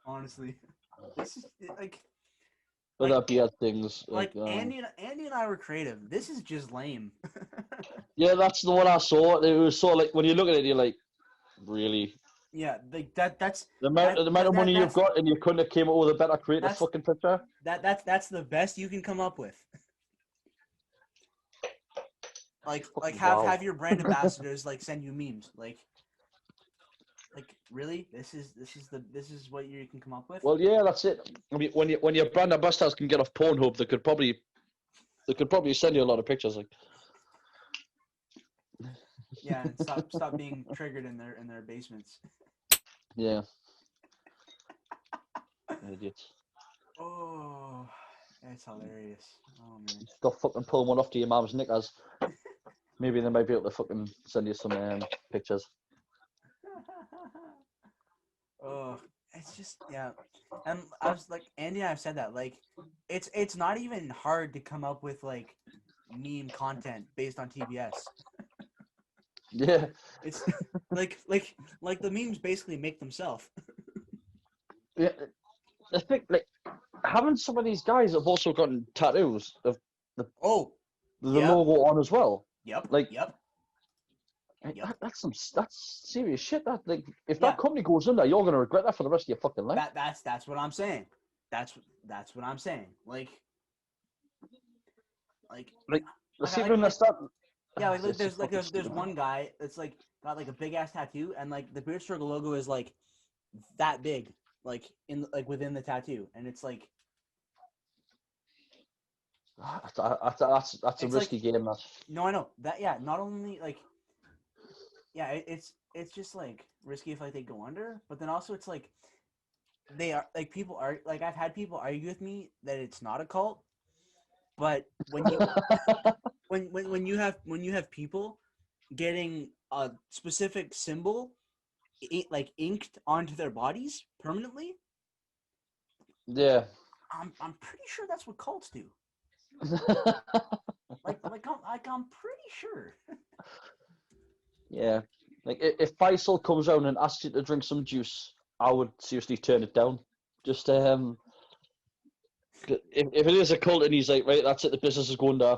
Honestly, this is like Other beer things like Andy and I were creative. This is just lame. yeah, that's the one I saw. It was so like when you look at it, you're like, really? Yeah, like that. The amount of money you've got, and you couldn't have came up with a better creative that's fucking picture. that's the best you can come up with. Like Fucking wow. have your brand ambassadors like send you memes. Like really, this is what you can come up with. Well, yeah, that's it. I mean, when your brand ambassadors can get off Pornhub, they could probably send you a lot of pictures. Like, Yeah, and stop being triggered in their basements. yeah, idiots. Oh, it's hilarious. Oh man. Stop fucking pulling one off to your mom's knickers. Maybe they might be able to fucking send you some pictures. Oh, it's just yeah. And I was like Andy and I've said that like it's not even hard to come up with like meme content based on TBS. Yeah, It's like the memes basically make themselves. yeah. I think like having some of these guys have also gotten tattoos of Oh, the yep, logo on as well. yep, Like yep, yep. that's serious shit. That like if Yeah, that company goes under, you're gonna regret that for the rest of your fucking life. that's what I'm saying. That's what I'm saying. Like Like the like see like when they like start. yeah, It's just fucking there's stupid. one guy that's like got like a big ass tattoo and like the Beard Struggle logo is like that big, like in like within the tattoo, and it's like That's a it's like risky game. That. no, I know that yeah. Not only like yeah, it's just like risky if like they go under, but then also it's like they are like people are like I've had people argue with me that it's not a cult, but when you have people getting a specific symbol like inked onto their bodies permanently, Yeah. I'm pretty sure that's what cults do. I'm pretty sure. Yeah. Like if Faisal comes around and asks you to drink some juice, I would seriously turn it down. Just if it is a cult and he's like, right, that's it, the business is going there.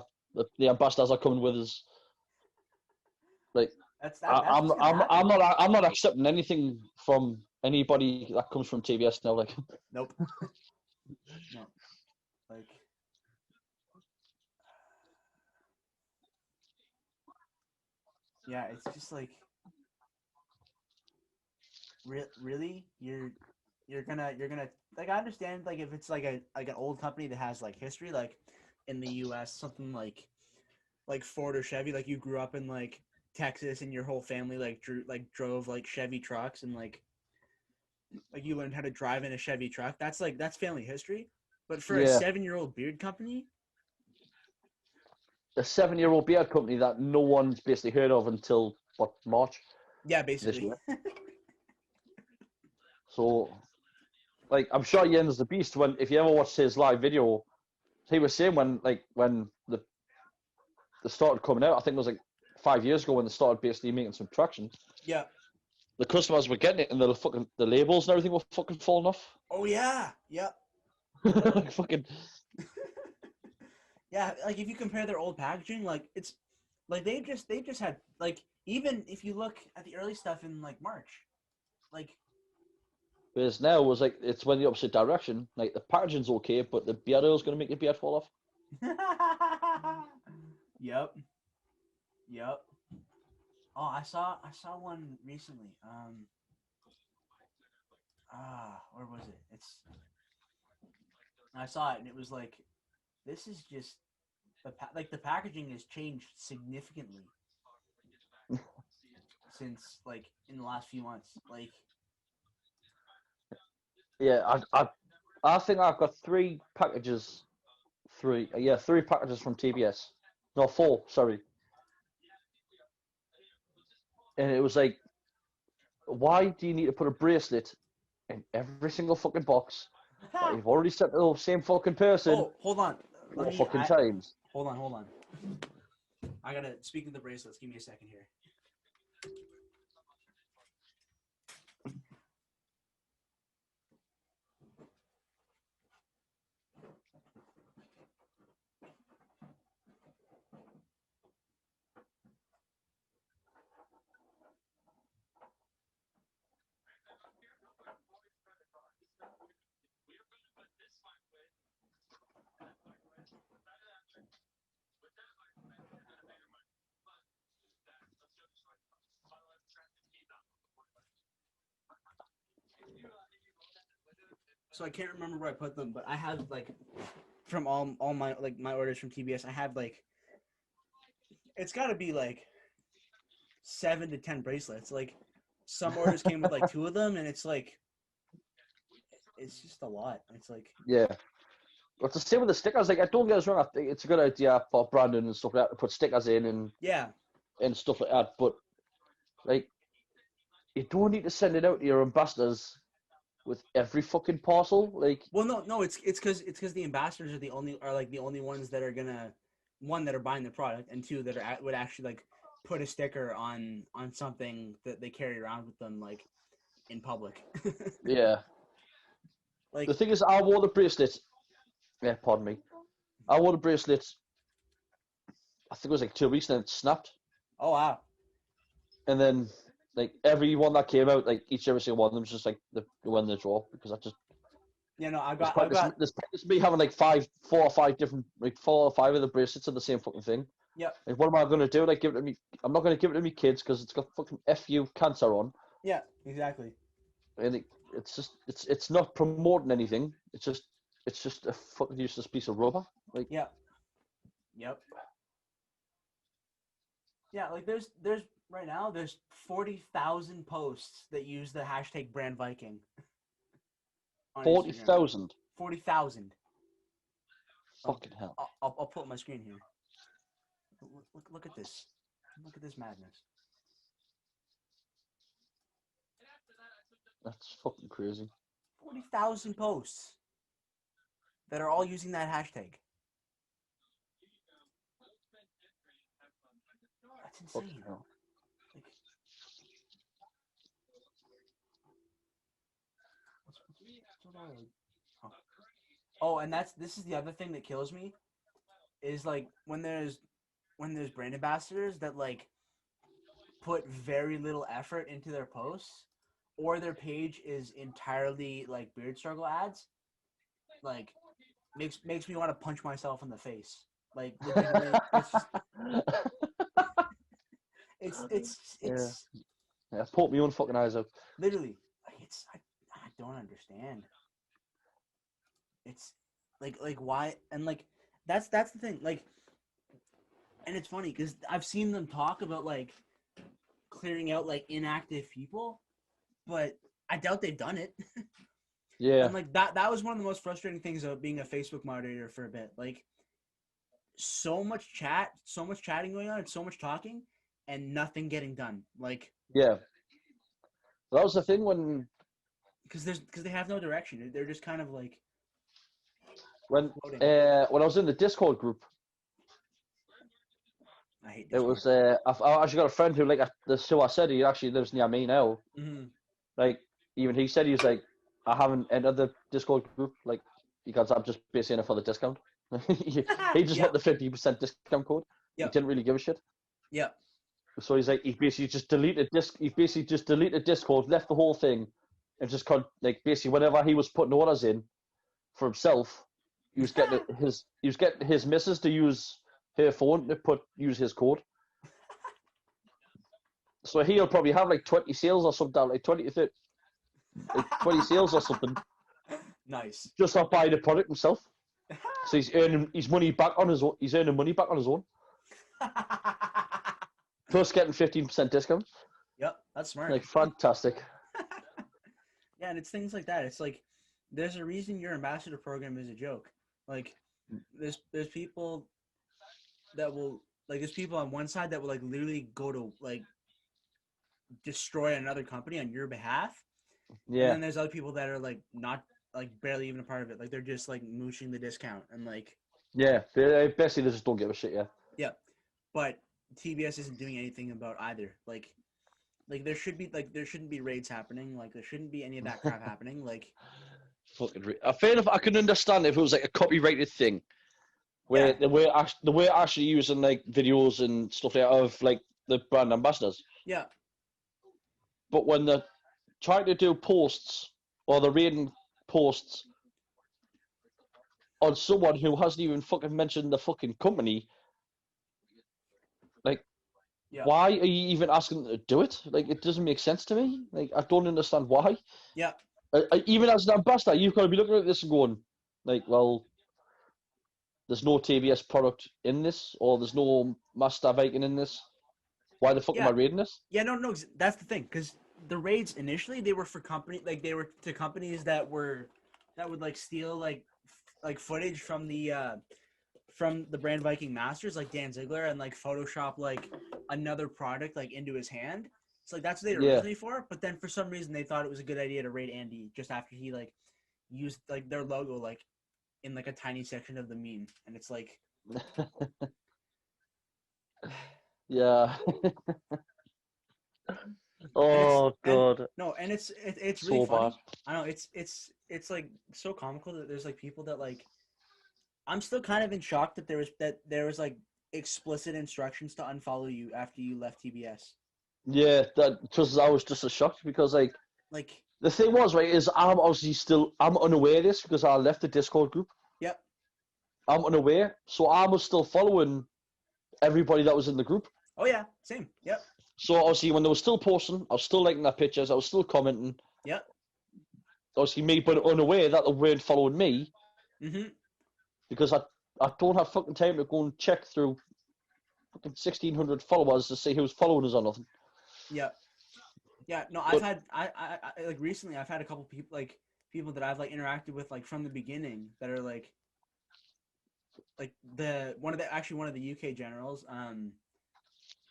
The ambassadors are coming with us. Like That's what's gonna happen. I'm not accepting anything from anybody that comes from TBS now. Like, Nope. No. Like yeah, it's just like really you're gonna like I understand like if it's like a like an old company that has like history like in the U.S. something like Ford or Chevy like you grew up in like Texas and your whole family like drove like Chevy trucks and like you learned how to drive in a Chevy truck. That's family history. But for a yeah, 7-year-old beard company, a 7-year-old beard company that no one's basically heard of until what March yeah, this basically. year. So, like, I'm sure Jens the Beast. When if you ever watched his live video, he was saying when they started coming out. I think it was like 5 years ago when they started basically making some traction. Yeah. The customers were getting it, and the labels and everything were fucking falling off. Oh yeah. Yep. Fucking Yeah, like if you compare their old packaging, like it's like they just had like even if you look at the early stuff in like March, like whereas now was like it's went the opposite direction. Like the packaging's okay, but the beard oil's gonna make your beard fall off. yep, yep. Oh, I saw one recently. Where was it? It's I saw it and it was like this is just like the packaging has changed significantly since like in the last few months. Like Yeah, I think I've got three packages from TBS. No, four, sorry. And it was like, why do you need to put a bracelet in every single fucking box that you've already sent to the same fucking person oh, hold on. Let 4 me. fucking times? Hold on. I gotta. Speaking of the bracelets, give me a second here. So I can't remember where I put them, but I have like from all my like my orders from TBS, I have like it's got to be like 7 to 10 bracelets. Like some orders came with like 2 of them, and it's like it's just a lot. It's like Yeah. But the same with the stickers. Like, I don't get us wrong. I think it's a good idea for branding and stuff like that to put stickers in yeah. and stuff like that. But like, you don't need to send it out to your ambassadors with every fucking parcel. Like, Well, no, it's because the ambassadors are like the only ones that are gonna one that are buying the product, and two that would actually like put a sticker on something that they carry around with them like in public. yeah. The Like, thing is, I wore the bracelets. Yeah, pardon me. I wore the bracelets. I think it was like 2 weeks, and then it snapped. oh wow, And then, like, every one that came out, like every single one of them was just like the one in the drawer, because I just you know, there's me having like 4 or 5 of the bracelets of the same fucking thing. yep, Like, what am I gonna do? Like, give it to me? I'm not gonna give it to me kids because it's got fucking FU cancer on, yeah, exactly, and it's just it's not promoting anything. It's just a fucking useless piece of rubber. Like, yep, yep, yeah. Like there's right now there's 40,000 posts that use the hashtag brand Viking on Instagram. 40,000. 40,000. Fucking hell. I'll put my screen here. Look at this. Look at this madness. That's fucking crazy. 40,000 posts that are all using that hashtag. That's insane. Fucking hell. Like, what's all like, oh, and this is the other thing that kills me is like when there's brand ambassadors that like put very little effort into their posts, or their page is entirely like beard struggle ads. Like makes me want to punch myself in the face. Like legitimately, it's just Yeah. it's Yeah, poke me own fucking eyes out. literally like I don't understand. It's like why, and like that's the thing, like, and it's funny because I've seen them talk about like clearing out like inactive people, but I doubt they've done it. Yeah. And like that was one of the most frustrating things about being a Facebook moderator for a bit. Like so much chatting going on, and so much talking, and nothing getting done. Like Yeah. That was the thing when because they have no direction. They're just kind of like when floating. when I was in the Discord group. I hate It Discord. was I actually got a friend who, like, who I said he actually lives near me now. Mm-hmm. Like, even he said, he was like, I haven't entered the Discord group, like, because I'm just basically in it for the discount. He just Yep. want the 50% discount code. He Yep. didn't really give a shit. Yep. So he's like, he basically just deleted Discord, left the whole thing, and just like, basically whenever he was putting orders in for himself, he was getting his missus to use her phone to use his code. So he'll probably have like 20 sales or something, like 20 to 30, like 20 sales or something, Nice. just off buying the product himself. So he's earning his money back on his own. He's earning money back on his own, plus getting 15% discount. Yep, that's smart. Like, fantastic. Yeah, and it's things like that. It's like there's a reason your ambassador program is a joke. Like there's people that will like there's people on one side that will like literally go to like destroy another company on your behalf. And Yeah, then there's other people that are like not like barely even a part of it. Like they're just like mooching the discount and like yeah. Basically, they just don't give a shit. Yeah. yeah. But TBS isn't doing anything about either. Like there shouldn't be raids happening. Like there shouldn't be any of that crap happening. Like I feel if I could understand if it was like a copyrighted thing, where yeah, they were actually using like videos and stuff like that of like the brand ambassadors. yeah, But when they're trying to do posts or they're reading posts on someone who hasn't even fucking mentioned the fucking company, like, yeah, why are you even asking them to do it? Like, it doesn't make sense to me. Like, I don't understand why. yeah. Even as an ambassador, you've got to be looking at this and going, like, well, there's no TBS product in this, or there's no Master Viking in this. Why the fuck am I Yeah, reading this? yeah, no, that's the thing. Because the raids initially they were for company, like they were to companies that would like steal like footage from the brand Viking Masters, like Dan Ziegler, and like Photoshop like another product like into his hand. So like that's what they were Yeah. originally for. But then for some reason they thought it was a good idea to raid Andy just after he like used like their logo like in like a tiny section of the meme, and it's like Yeah. and it's Oh and god, no, and it's really so bad. funny. I know it's like so comical that there's like people that like I'm still kind of in shock that there was like explicit instructions to unfollow you after you left TBS. Yeah, that because I was just as shocked because like Like, the thing was right is I'm unaware of this because I left the Discord group. yep. I'm unaware, so I was still following everybody that was in the group. Oh yeah, same. Yep. So obviously when they were still posting, I was still liking their pictures, I was still commenting. Yep. Obviously me, but unaware that they weren't following me Mhm. because I don't have fucking time to go and check through fucking 1,600 followers to see who's following us or nothing. Yep. Yeah. No, I've But had I like recently I've had a couple people like people that I've like interacted with like from the beginning that are like the one of the UK generals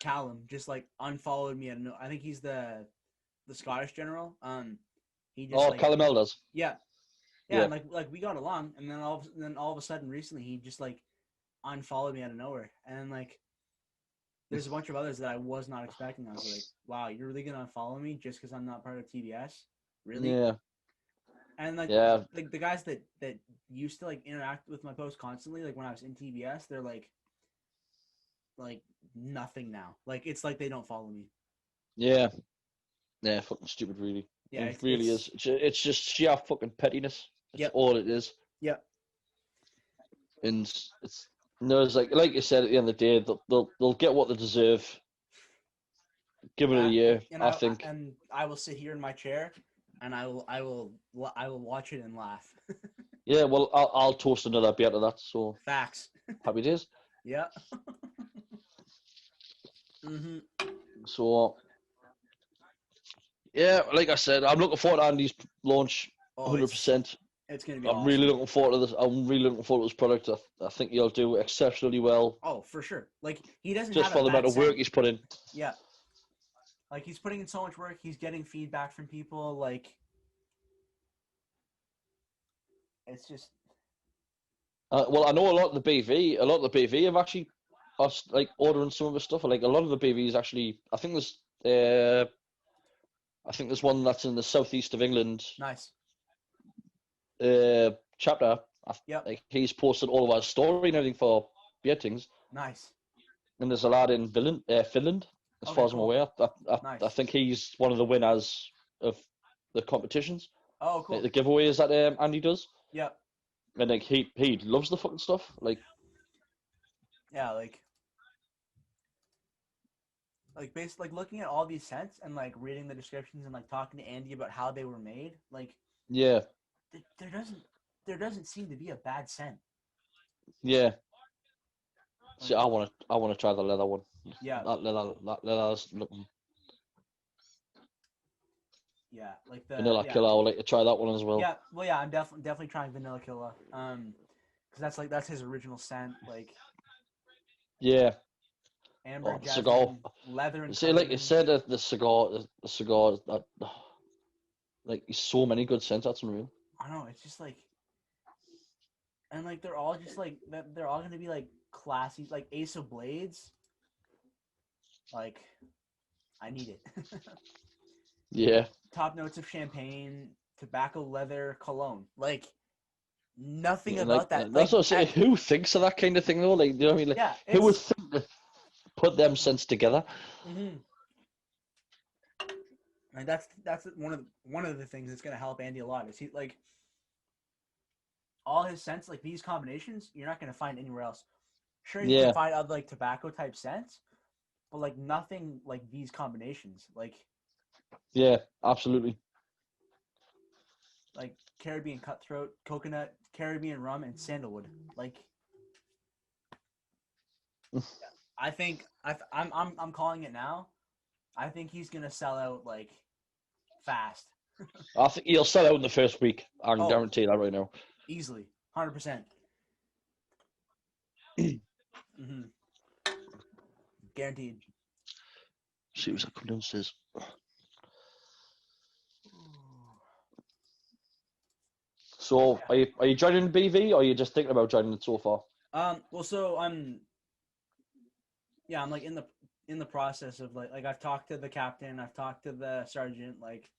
Callum just like unfollowed me. I don't know. I think he's the Scottish general. He just oh, like Callum Elders, yeah yeah, yeah. and like we got along, and then all of a sudden recently he just like unfollowed me out of nowhere, and then, like there's a bunch of others that I was not expecting. I was like, wow, you're really gonna unfollow me just because I'm not part of TBS, really? Yeah, And yeah, like the guys that used to like interact with my posts constantly, like when I was in TBS, they're like nothing now. Like it's like they don't follow me. yeah, yeah. Fucking stupid, really. Yeah, It really is. It's just sheer fucking pettiness. It's yep, all it is. yep. And it's no, it's like you said at the end of the day, they'll get what they deserve. Give it a year, And I think. I will sit here in my chair, and I will watch it and laugh. Yeah, well, I'll toast another beer to that. So Facts. happy days. Yeah. Mhm. So yeah, like I said, I'm looking forward to Andy's launch, Oh, 100%. it's gonna be I'm really awesome. looking forward to this. I'm really looking forward to this product. I think he'll do exceptionally well, Oh, for sure. Like he doesn't just have a for the amount bad of work scent. he's put in. Yeah. Like he's putting in so much work. He's getting feedback from people. Like it's just Well, I know a lot of the BV have actually us like ordering some of the stuff. Like a lot of the BVs actually, I think there's one that's in the southeast of England nice. chapter. Yep. Like he's posted all of our story and everything for Beardsman. Nice. And there's a lad in Finland, as Okay. far as I'm Cool. aware. I Nice. think he's one of the winners of the competitions, Oh, like cool. the giveaways that Andy does. Yep. And like he loves the fucking stuff. Like Yeah. Like based like looking at all these scents and like reading the descriptions and like talking to Andy about how they were made. Like yeah, there doesn't seem to be a bad scent. yeah. See, Like I want to try the leather one. yeah. That leather's looking Yeah. Like the vanilla yeah. killer. I would like to try that one as well. Yeah. Well, yeah. I'm definitely trying Vanilla Killa. Because that's his original scent. Like Yeah. amber, Oh, the cigar. jasmine, leather, and See, like you cardamom. said, the cigar. That like so many good scents. That's unreal. I don't know. It's just like, and like they're all just like that. They're all gonna be like classy, like Ace of Blades. Like, I need it. Yeah. Top notes of champagne, tobacco, leather, cologne. Like nothing And like about that. that's Like, what I say. Who thinks of that kind of thing though? Like, you know what I mean? Like, yeah, who would it's. think to put them scents together? Mm-hmm. And that's one of the things that's gonna help Andy a lot. Is he like all his scents, like these combinations, you're not gonna find anywhere else. Sure, you can Yeah. find other like tobacco type scents, but like nothing like these combinations. Like Yeah. Absolutely. like Caribbean cutthroat, coconut, Caribbean rum, and sandalwood. Like, I think I'm calling it now. I think he's gonna sell out like fast. I think he'll sell out in the first week. I can Oh, guarantee that right now. easily, 100%. Mm-hmm. Guaranteed. See what's coming downstairs. So, are you joining BV, or are you just thinking about joining it so far? Well, so I'm like in the process of like I've talked to the captain, I've talked to the sergeant, like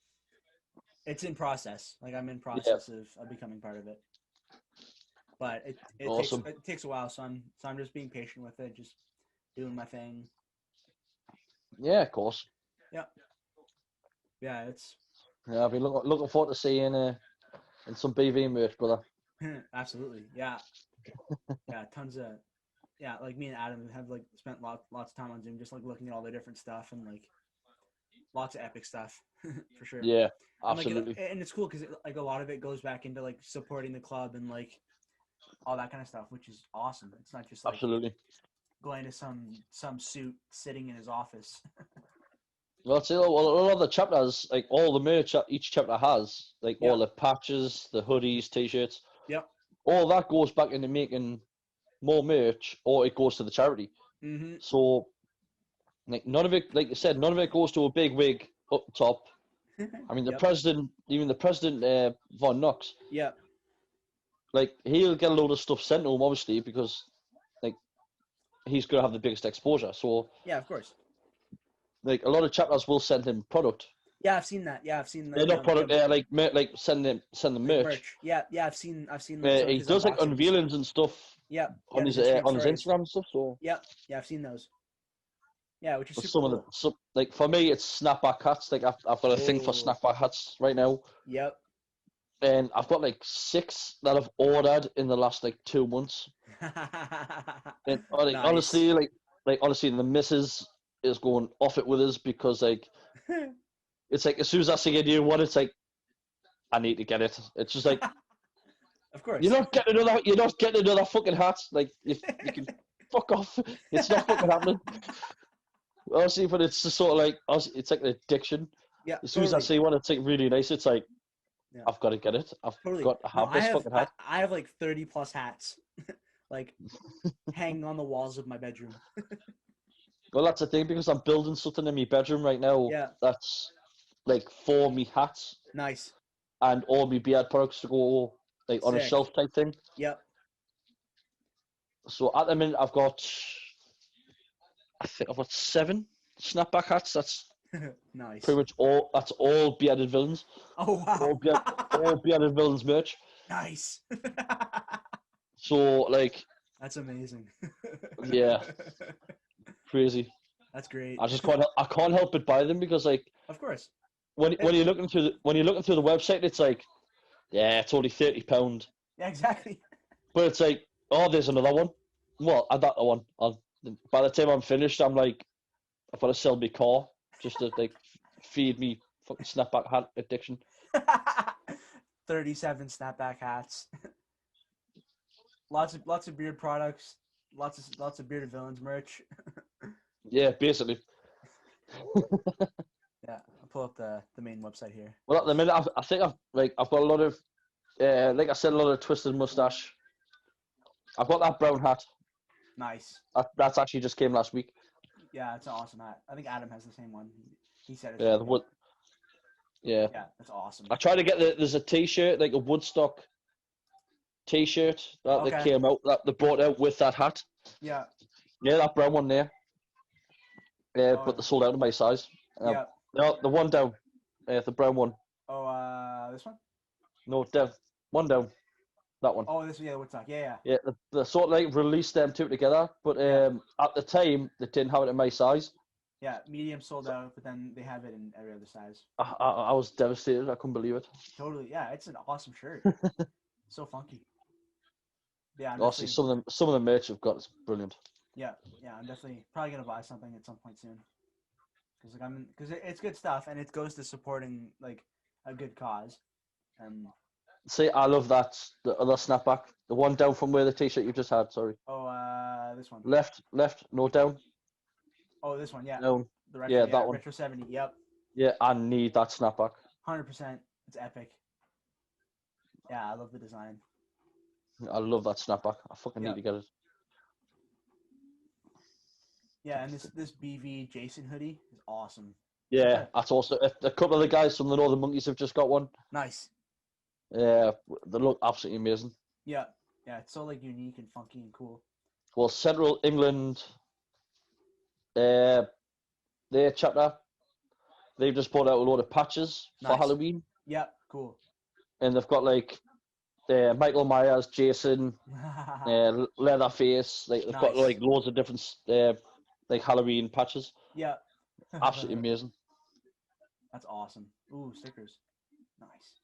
it's in process. Like I'm in Yeah, process of becoming part of it. But awesome. it takes a while, so I'm just being patient with it, just doing my thing. Yeah, of course. Yeah. Yeah, it's Yeah, I've been looking forward to seeing in some BV merch, brother. absolutely. Yeah. Yeah, tons of yeah, like me and Adam have like spent lots of time on Zoom just like looking at all the different stuff and like lots of epic stuff for sure. Yeah, And like absolutely, and it's cool because like a lot of it goes back into like supporting the club and like all that kind of stuff, which is awesome. It's not just like absolutely. going to some suit sitting in his office. Well, see, well, a lot of the chapters, like all the merch that each chapter has, like all Yep. the patches, the hoodies, t-shirts, Yep. all that goes back into making more merch, or it goes to the charity. Mm-hmm. So, like none of it, like you said, none of it goes to a big wig up top. I mean, Yep. even the president, Von Knox, Yep. like he'll get a load of stuff sent to him, obviously, because like he's gonna have the biggest exposure. So, Yeah, of course. like a lot of chapters will send him product. Yeah, I've seen that. Yeah, I've seen They're like not product. Like like send them like merch. merch. Yeah, yeah, I've seen like some of He his does like unboxings. unveilings and stuff Yep. Yeah, his Instagram on his stories. Instagram and stuff. So, Yep. Yeah, I've seen those. Yeah, which is but super some of the cool. like for me, it's snapback hats. Like I've got a thing for Oh. snapback hats right now, Yep. and I've got like 6 that I've ordered in the last like 2 months. And like Nice. honestly, like honestly, the missus is going off it with us because like it's like as soon as I see a new one, it's like I need to get it. It's just like Of course. you're not getting another fucking hat. Like if you can fuck off, it's not fucking happening. Honestly, but it's just sort of like it's like an addiction. Yeah, As soon as I totally. see one, it's like really nice. It's like Yeah, I've got to get it. I've totally. got to No, have this fucking hat. I have like 30 plus hats, like hanging on the walls of my bedroom. Well, that's the thing because I'm building something in my bedroom right now. Yeah, That's like for me hats nice, and all my beard products to go like on a sick. shelf type thing. Yep, So at the minute, I think I've got 7 snapback hats. That's nice. pretty much all. That's all bearded villains. Oh All wow, all bearded villains merch. nice. So like, That's amazing. yeah, crazy. That's great. I can't help but buy them because like Of course. when you're looking through the website, it's like yeah, it's only £30, Yeah, exactly. but it's like oh, there's another one. Well, I got that one. By the time I'm finished, I'm like I've got to sell my car just to like feed me fucking snapback hat addiction. 37 snapback hats. Lots of beard products. Lots of bearded villains merch. Yeah, basically. Yeah, I'll pull up the main website here. Well, at the minute, I think I've got a lot of like I said, a lot of twisted mustache. I've got that brown hat. Nice. That's actually just came last week. Yeah, it's an awesome hat. I think Adam has the same one. He said it's Yeah, really the good. wood. Yeah, Yeah, that's awesome. I tried to get there's a T-shirt like a Woodstock T-shirt that Okay. came out that they brought out with that hat. Yeah. Yeah, that brown one there. Yeah, Oh but they sold out of my size. yeah. No, the one down. The brown one. Oh this one. No, down. One down. That one. Oh, this yeah. What's up? Yeah, Yeah, they sort of like released them two together, but yeah, at the time they didn't have it in my size. yeah. Medium sold So out, but then they have it in every other size. I was devastated. I couldn't believe it. Totally. Yeah, it's an awesome shirt. So funky. Yeah, I'm Honestly, definitely. some of the merch I've got is brilliant. Yeah, yeah. I'm definitely probably gonna buy something at some point soon. Because it's good stuff and it goes to supporting like a good cause. And See, I love that. The other snapback, the one down from where the t-shirt you just had. Sorry, Oh, this one. left, no down, Oh, this one. Yeah, down. the retro. Yeah, Yeah, that one. retro 70. Yep, Yeah, I need that snapback. 100%. It's epic. Yeah, I love the design. I love that snapback. I fucking need Yep. to get it. Yeah, and this BV Jason hoodie is awesome. Yeah, that's also a couple of the guys from the Northern Monkeys have just got one. Nice. Yeah, they look absolutely amazing. Yeah, yeah, it's so like unique and funky and cool. Well, Central England, their chapter, they've just brought out a load of patches for Nice. Halloween, Yep, cool. and they've got like Michael Myers, Jason, Leatherface. Like they've got Nice. like loads of different like Halloween patches. Yeah. Absolutely amazing. That's awesome. Ooh, stickers. Nice.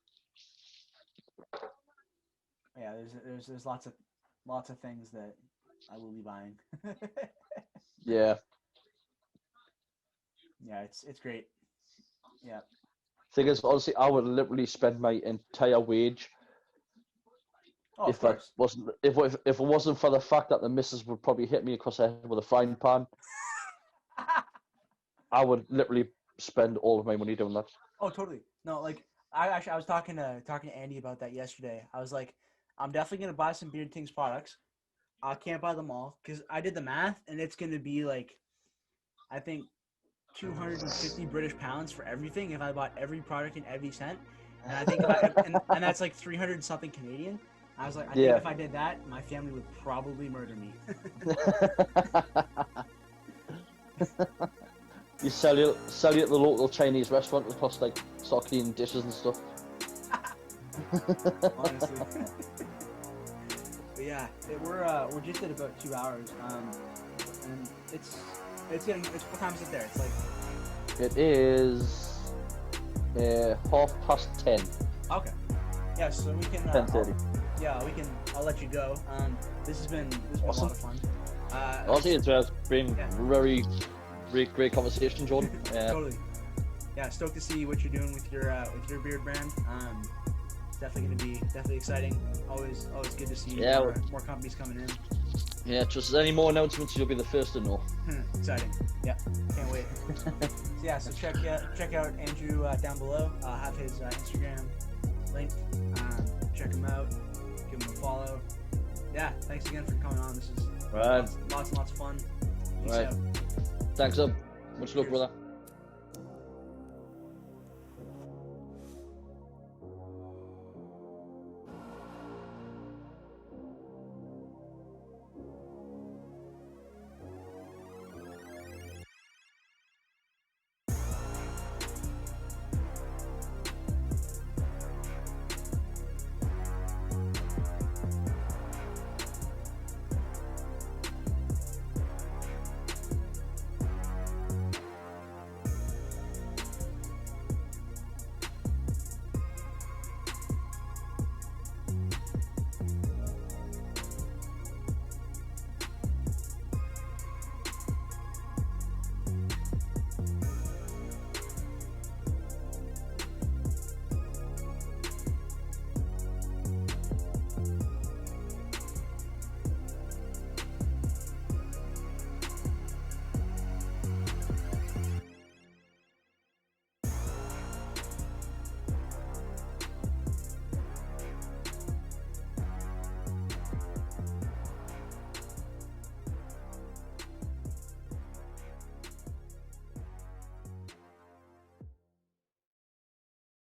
Yeah, there's lots of things that I will be buying. Yeah. Yeah, it's great. Yeah. Thing is, honestly, I would literally spend my entire wage Oh, if of that course. wasn't if it wasn't for the fact that the missus would probably hit me across the head with a frying pan. I would literally spend all of my money doing that. Oh, totally. No, like I was talking to Andy about that yesterday. I was like, I'm definitely gonna buy some Beard Things products. I can't buy them all because I did the math and it's gonna be like, I think, 250 British pounds for everything if I bought every product in every cent. And I think and that's like 300 something Canadian. I was like, I think if I did that, my family would probably murder me. You sell it at the local Chinese restaurant. It costs like start cleaning dishes and stuff. Honestly. But yeah, we're just at about 2 hours, and it's what time is it there? It's like it is 10:30. Okay. Yeah, so we can 10:30. I'll let you go. This has been Awesome. a lot of fun. Honestly, it's been very great conversation, Jordan. Totally. Yeah, stoked to see what you're doing with your beard brand. It's definitely going to be exciting. Always good to see more companies coming in. Yeah, just any more announcements, you'll be the first to know. Exciting. Yeah, can't wait. So check out Andrew down below. I'll have his Instagram linked. Check him out. Give him a follow. Yeah, thanks again for coming on. This is lots and lots of fun. Peace out. Thanks up. Much luck, brother.